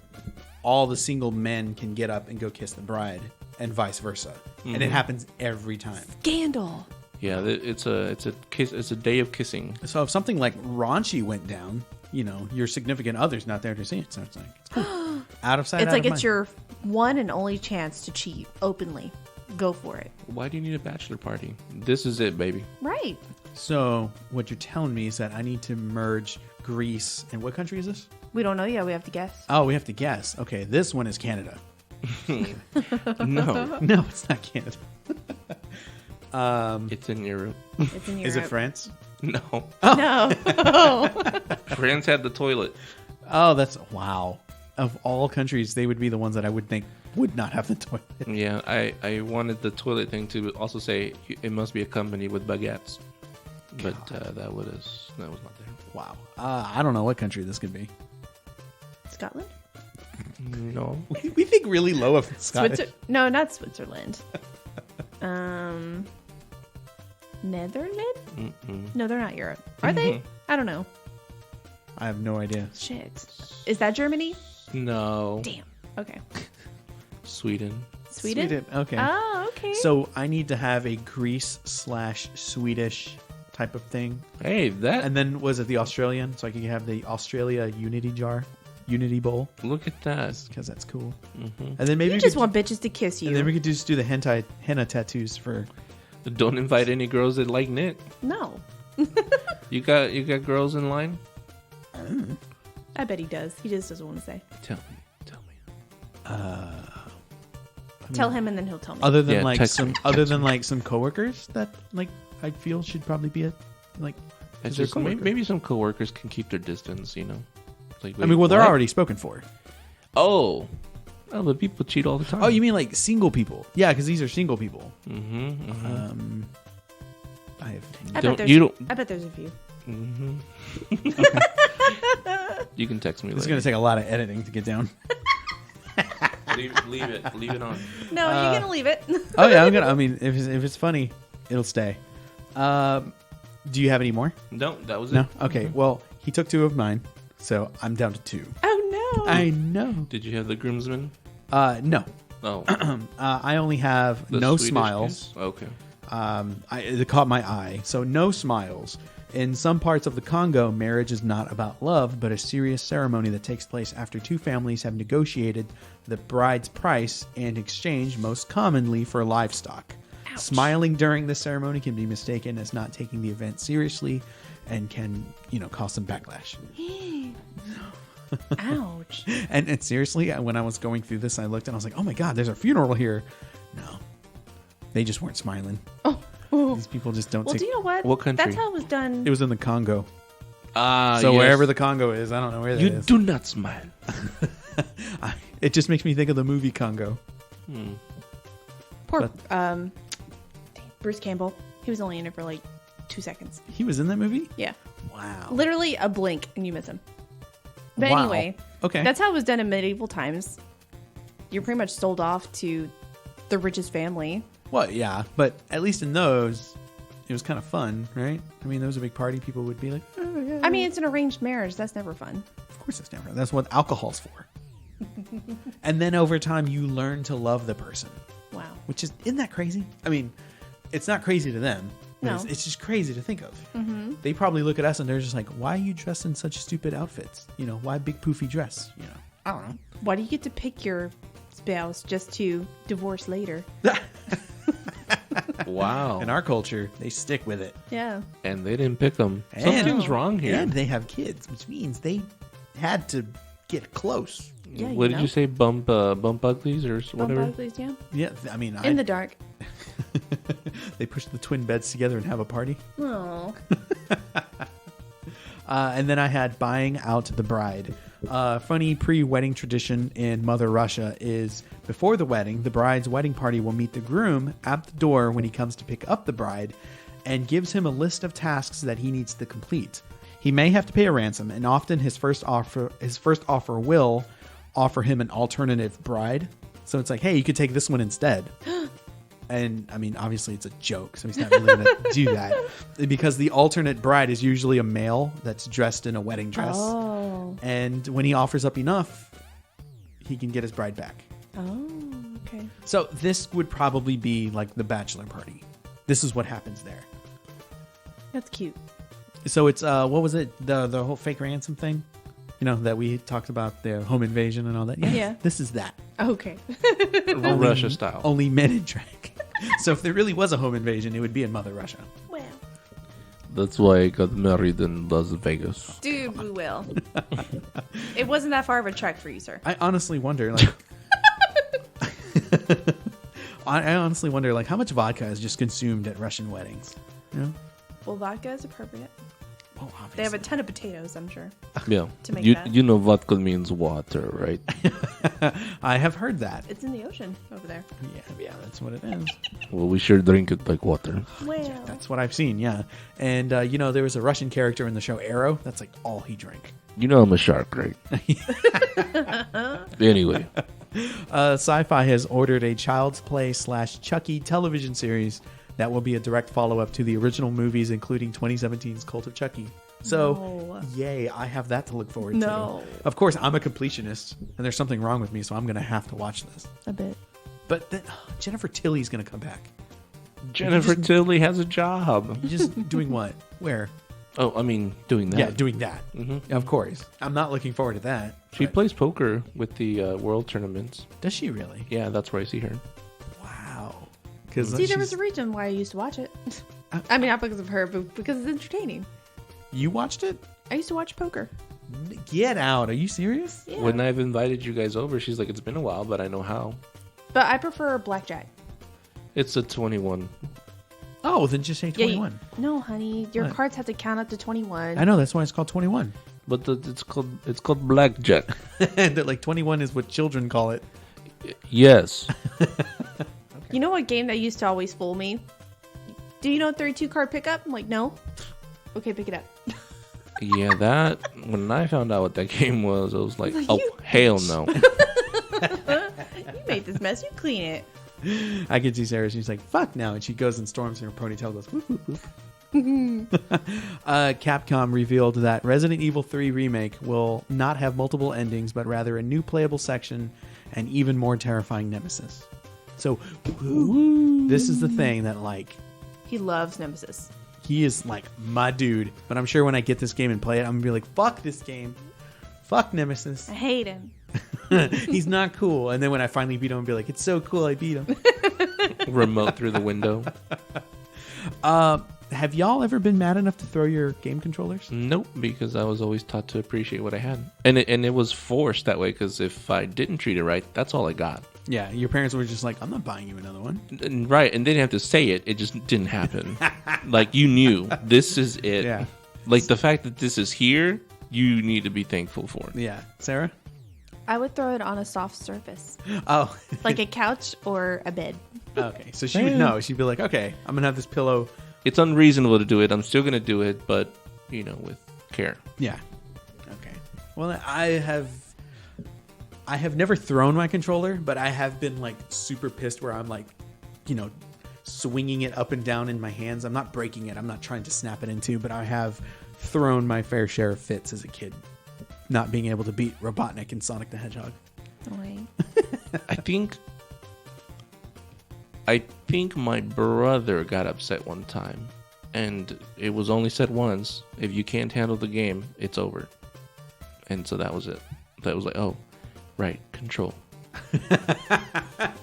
all the single men can get up and go kiss the bride, and vice versa. And it happens every time. Scandal. Yeah, it's a kiss. It's a day of kissing. So if something like raunchy went down, your significant other's not there to see it. So it's like, it's cool. Out of sight, It's out like of it's mind. your one and only chance to cheat openly. Go for it. Why do you need a bachelor party? This is it, baby. Right. So what you're telling me is that I need to merge Greece and what country is this? We don't know yet. We have to guess. Oh, we have to guess. Okay, this one is Canada. No, No, it's not Canada. it's in Europe. It's in Europe. Is it France? No, No. France had the toilet. Oh, that's wow. Of all countries, they would be the ones that I would think would not have the toilet. Yeah, I wanted the toilet thing to also say it must be a company with baguettes, but that was not there. Wow. I don't know what country this could be. Scotland? No, We think really low of Scottish. No, not Switzerland. Netherlands? No, they're not Europe. Are they? I don't know. I have no idea. Shit. Is that Germany? no, Damn. Okay. Sweden. Sweden? Okay. Oh, okay. So I need to have a Greece/Swedish type of thing. Hey, that And then was it the Australian? So I can have the Australia Unity Bowl, look at that. because that's cool. And then maybe you we just could, want bitches to kiss and then we you. could just do the henna tattoos for. Don't invite any girls that like Nick. No. You got girls in line. I bet he does. He just doesn't want to say. Tell me. Tell him and then he'll tell me. Other than Yeah, like text some, me. other than like some coworkers that like I feel should probably be a like. It's 'cause they're just maybe, coworkers. some coworkers can keep their distance. Like I mean, well, they're what? already spoken for. Oh, but people cheat all the time. Oh, you mean like single people? Yeah, because these are single people. Mm-hmm. I have. I don't- bet you there's. don't- I bet there's a few. You can text me It's later. going to take a lot of editing to get down. leave it on. No, you're gonna leave it. Oh yeah, I'm gonna. I mean, if it's funny, it'll stay. Do you have any more? No, that was it. No. Okay. Well, he took 2 of mine, so I'm down to 2. Oh no. I know. Did you have the groomsmen? No. Oh, I only have the no Swedish smiles. kiss? Okay. It caught my eye. So no smiles. In some parts of the Congo, marriage is not about love, but a serious ceremony that takes place after two families have negotiated the bride's price and exchange, most commonly for livestock. Ouch. Smiling during the ceremony can be mistaken as not taking the event seriously and can, cause some backlash. Ouch. And seriously, when I was going through this, I looked and I was like, oh my God, there's a funeral here. No, they just weren't smiling. Oh. These people just don't Well, take... do you know what? What country? That's how it was done. It was in the Congo. Ah, So yes. wherever the Congo is, I don't know where that You is. do not smile. It just makes me think of the movie Congo. Poor Bruce Campbell. He was only in it for like 2 seconds. He was in that movie? Yeah. Wow. Literally a blink and you miss him. But Wow. anyway, Okay. that's how it was done in medieval times. You're pretty much sold off to the richest family. Well, yeah, but at least in those, it was kind of fun, right? I mean, there was a big party. People would be like, oh, yeah. I mean, it's an arranged marriage. That's never fun. Of course it's never. That's what alcohol's for. And then over time, you learn to love the person, Wow. which isn't that crazy? I mean, it's not crazy to them. But No. it's just crazy to think of. Mm-hmm. They probably look at us and they're just like, why are you dressed in such stupid outfits? Why big poofy dress? I don't know. Why do you get to pick your spouse just to divorce later? Wow. In our culture, they stick with it. Yeah. And they didn't pick them. And- Something's wrong here. And they have kids, which means they had to get close. Yeah. What did you say? Bump uglies or whatever? Please, yeah. Yeah, I mean, In the dark. they push the twin beds together and have a party. Oh. And then I had buying out the bride. Funny pre-wedding tradition in Mother Russia is before the wedding, the bride's wedding party will meet the groom at the door when he comes to pick up the bride and gives him a list of tasks that he needs to complete. He may have to pay a ransom, and often his first offer will offer him an alternative bride. So it's like, hey, you could take this one instead. And I mean, obviously it's a joke, so he's not really going to do that. Because the alternate bride is usually a male that's dressed in a wedding dress. Oh. And when he offers up enough, he can get his bride back. Oh, okay. So this would probably be like the bachelor party. This is what happens there. That's cute. So it's, what was it? The whole fake ransom thing? That we talked about, the home invasion and all that. Yeah. This is that. Okay. Russia style. Only men in drag. So if there really was a home invasion, it would be in Mother Russia. Well. That's why I got married in Las Vegas. Dude, we will. It wasn't that far of a trek for you, sir. I honestly wonder, like... I honestly wonder, like, how much vodka is just consumed at Russian weddings? Well, vodka is appropriate. Well, obviously. They have a ton of potatoes, I'm sure. Yeah. To make you, that. you know vodka means water, right? I have heard that. It's in the ocean over there. Yeah, that's what it is. Well, we sure drink it like water. Well. That's what I've seen, yeah. And, there was a Russian character in the show Arrow. That's, like, all he drank. You know I'm a shark, right? Anyway. Sci-Fi has ordered a Child's Play / Chucky television series that will be a direct follow-up to the original movies, including 2017's Cult of Chucky. So, No. yay, I have that to look forward No. to. Of course, I'm a completionist, and there's something wrong with me, so I'm going to have to watch this. A bit. But then, Jennifer Tilly's going to come back. Jennifer Tilly has a job. You just doing what? Where? Oh, I mean, doing that. Yeah, doing that. Mhm. Of course. I'm not looking forward to that. She but- plays poker with the world tournaments. Does she really? Yeah, that's where I see her. Wow. Because See, there was a reason why I used to watch it. I mean, not because of her, but because it's entertaining. You watched it? I used to watch poker. Get out. Are you serious? Yeah. When I've invited you guys over, she's like, it's been a while, but I know how. But I prefer blackjack. It's a 21. Oh, then just say 21. No, honey. Your What? cards have to count up to 21. I know, that's why it's called 21. But it's called blackjack. That, like 21 is what children call it. Yes. You know what game that used to always fool me? Do you know 32 card pickup? I'm like, no. Okay, pick it up. Yeah, that when I found out what that game was, I was like, Like, oh, you hell no. You made this mess. You clean it. I can see Sarah. She's like, fuck now. And she goes and storms and her ponytail goes, whoop, whoop, whoop. Capcom revealed that Resident Evil 3 Remake will not have multiple endings, but rather a new playable section and even more terrifying nemesis. So, this is the thing that, like, He loves Nemesis. He is like my dude. But I'm sure when I get this game and play it, I'm gonna be like, fuck this game. Fuck Nemesis. I hate him. He's not cool. And then when I finally beat him, I'll be like, it's so cool I beat him. Remote through the window. Have y'all ever been mad enough to throw your game controllers? Nope, because I was always taught to appreciate what I had. And it was forced that way, because if I didn't treat it right, that's all I got. Yeah, your parents were just like, I'm not buying you another one. Right, and they didn't have to say it. It just didn't happen. Like, you knew, this is it. Yeah. Like, the fact that this is here, you need to be thankful for it. Yeah. Sarah? I would throw it on a soft surface, Oh. like a couch or a bed. Okay, so she would know. She'd be like, okay, I'm going to have this pillow. It's unreasonable to do it. I'm still going to do it, but, with care. Yeah. Okay. Well, I have never thrown my controller, but I have been like super pissed where I'm like, swinging it up and down in my hands. I'm not breaking it. I'm not trying to snap it in two, but I have thrown my fair share of fits as a kid, not being able to beat Robotnik and Sonic the Hedgehog. Wait. I think my brother got upset one time, and it was only said once, if you can't handle the game, it's over. And so that was it. That was like, oh, right, control.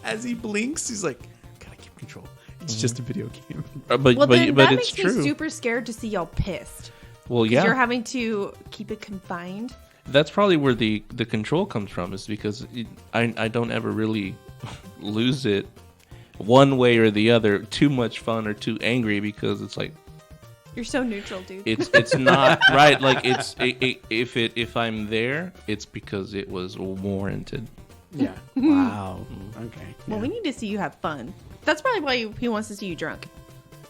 As he blinks, he's like, gotta keep control. It's just a video game. But Then that it's makes me true. super scared to see y'all pissed. Well, 'Cause yeah. you're having to keep it confined. That's probably where the control comes from, is because I don't ever really lose it one way or the other, too much fun or too angry, because it's like, You're so neutral, dude. it's not right. Like, if I'm there, it's because it was warranted. Yeah. Wow. Okay. Well, Yeah. we need to see you have fun. That's probably why he wants to see you drunk.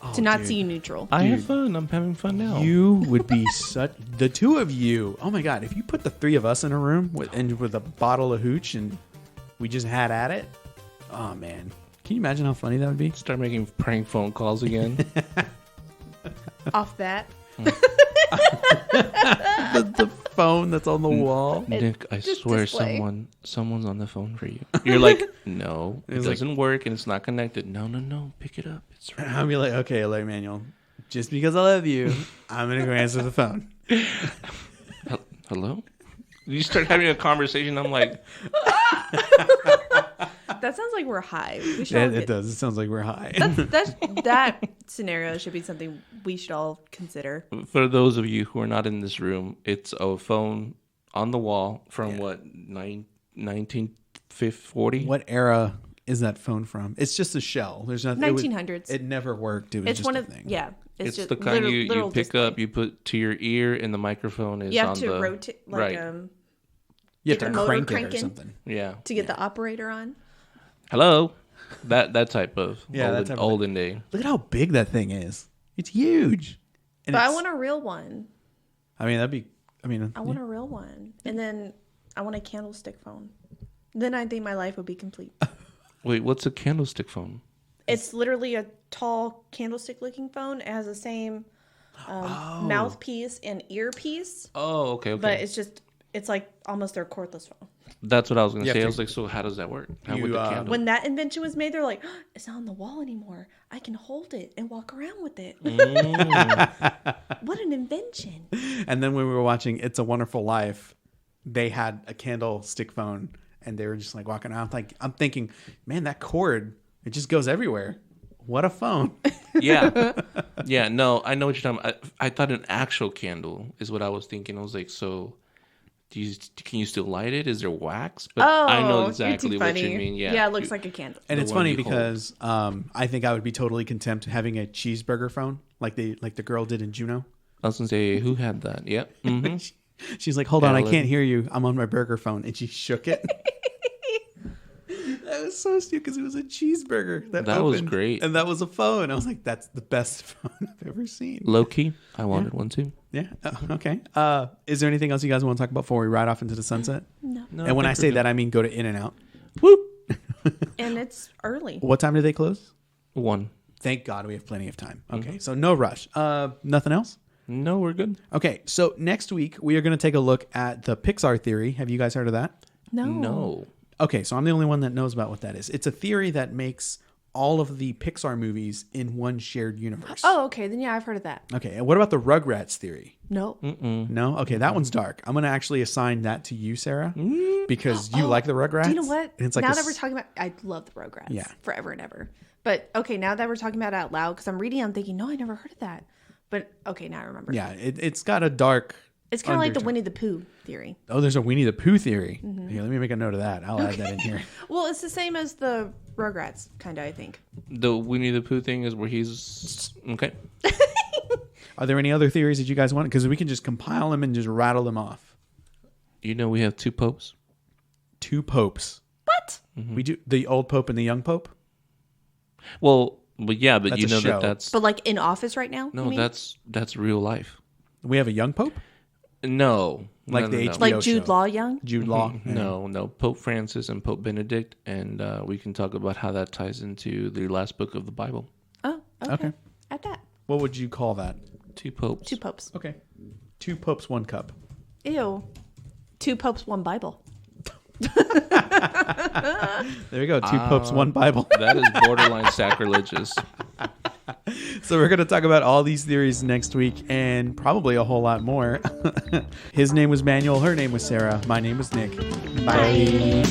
Oh, To not dude. see you neutral. I have fun. I'm having fun now. You would be such the two of you. Oh my god! If you put the three of us in a room with a bottle of hooch and we just had at it, oh man! Can you imagine how funny that would be? Start making prank phone calls again. Off that. The phone that's on the wall. Nick, I just swear display. someone's on the phone for you. You're like, no, it It's like- doesn't work and it's not connected. No, pick it up. It's right. I'll be like, okay, like Manuel, just because I love you, I'm gonna go answer the phone. Hello? You start having a conversation. I'm like, That sounds like we're high. We should Yeah, all it get- does. It sounds like we're high. That scenario should be something we should all consider. for those of you who are not in this room, it's a phone on the wall from what, 1940? What era is that phone from? It's just a shell. There's nothing. 1900s. It never worked. It was It's just one a of thing. yeah. It's just the kind you literal pick display. up, you put to your ear, and the microphone is You on have to the rotate right. You have Get to the motor crank it or cranking. something. Yeah. to get the operator on. Hello. That type of Yeah, that type of- olden day. Look at how big that thing is. It's huge. And But I it's- want a real one. I mean, that'd be. I mean, I want a real one. And then I want a candlestick phone. Then I think my life would be complete. Wait, what's a candlestick phone? It's literally a tall candlestick looking phone. It has the same mouthpiece and earpiece. Oh, okay. But it's like almost their cordless phone. That's what I was going You to say. have I to- was like, so how does that work? How You, would the candle? When that invention was made, they're like, oh, it's not on the wall anymore. I can hold it and walk around with it. What an invention. And then when we were watching It's a Wonderful Life, they had a candlestick phone, and they were just like walking around. Like, I'm thinking, man, that cord, it just goes everywhere. What a phone. Yeah. Yeah, no, I know what you're talking about. I thought an actual candle is what I was thinking. I was like, so can you still light it? Is there wax? But I know exactly you're too what you funny. mean. Yeah. Yeah, it looks like a candle. And The it's one funny you hold. because I think I would be totally content having a cheeseburger phone, like the girl did in Juno. I was going to say, who had that? Yep. hmm She's like, hold on, I Ellen. can't hear you. I'm on my burger phone. And she shook it. That was so stupid because it was a cheeseburger. That That was opened, great. And that was a phone. I was like, that's the best phone I've ever seen. Low key, I wanted one too. Yeah. Okay. Is there anything else you guys want to talk about before we ride off into the sunset? No. And when I say that, I mean go to In-N-Out. Whoop. And it's early. What time do they close? One. Thank God we have plenty of time. Okay. So no rush. Nothing else? No, we're good. Okay. So next week, we are going to take a look at the Pixar theory. Have you guys heard of that? No. No. Okay, so I'm the only one that knows about what that is. It's a theory that makes all of the Pixar movies in one shared universe. Oh, okay. Then yeah, I've heard of that. Okay, and what about the Rugrats theory? No. No? Okay, that one's dark. I'm going to actually assign that to you, Sarah, because you like the Rugrats. Do you know what? And it's like now that we're talking about, I love the Rugrats. Yeah. Forever and ever. But okay, now that we're talking about it out loud, because I'm reading, I'm thinking, no, I never heard of that. But okay, now I remember. Yeah, it's got a dark. It's kind of like the undertone. Winnie the Pooh theory. Oh, there's a Winnie the Pooh theory. Here, let me make a note of that. I'll add that in here. Well, it's the same as the Rugrats, kind of, I think. The Winnie the Pooh thing is where he's okay. Are there any other theories that you guys want? Because we can just compile them and just rattle them off. You know, we have 2 popes. 2 popes. What? We do the old pope and the young pope. Well, yeah, but That's you a know show. that's But like in office right now? no, you mean? that's real life. We have a young pope, No, like no, the no, HBO like Jude show. Law young? Jude Law. No, Pope Francis and Pope Benedict, and we can talk about how that ties into the last book of the Bible. Oh, okay. Okay. At that. What would you call that? 2 popes. 2 popes. Okay. 2 popes, 1 cup. Ew. 2 popes, 1 Bible. There you go. 2 popes, 1 Bible. That is borderline sacrilegious. So we're going to talk about all these theories next week and probably a whole lot more. His name was Manuel. Her name was Sarah. My name was Nick. Bye.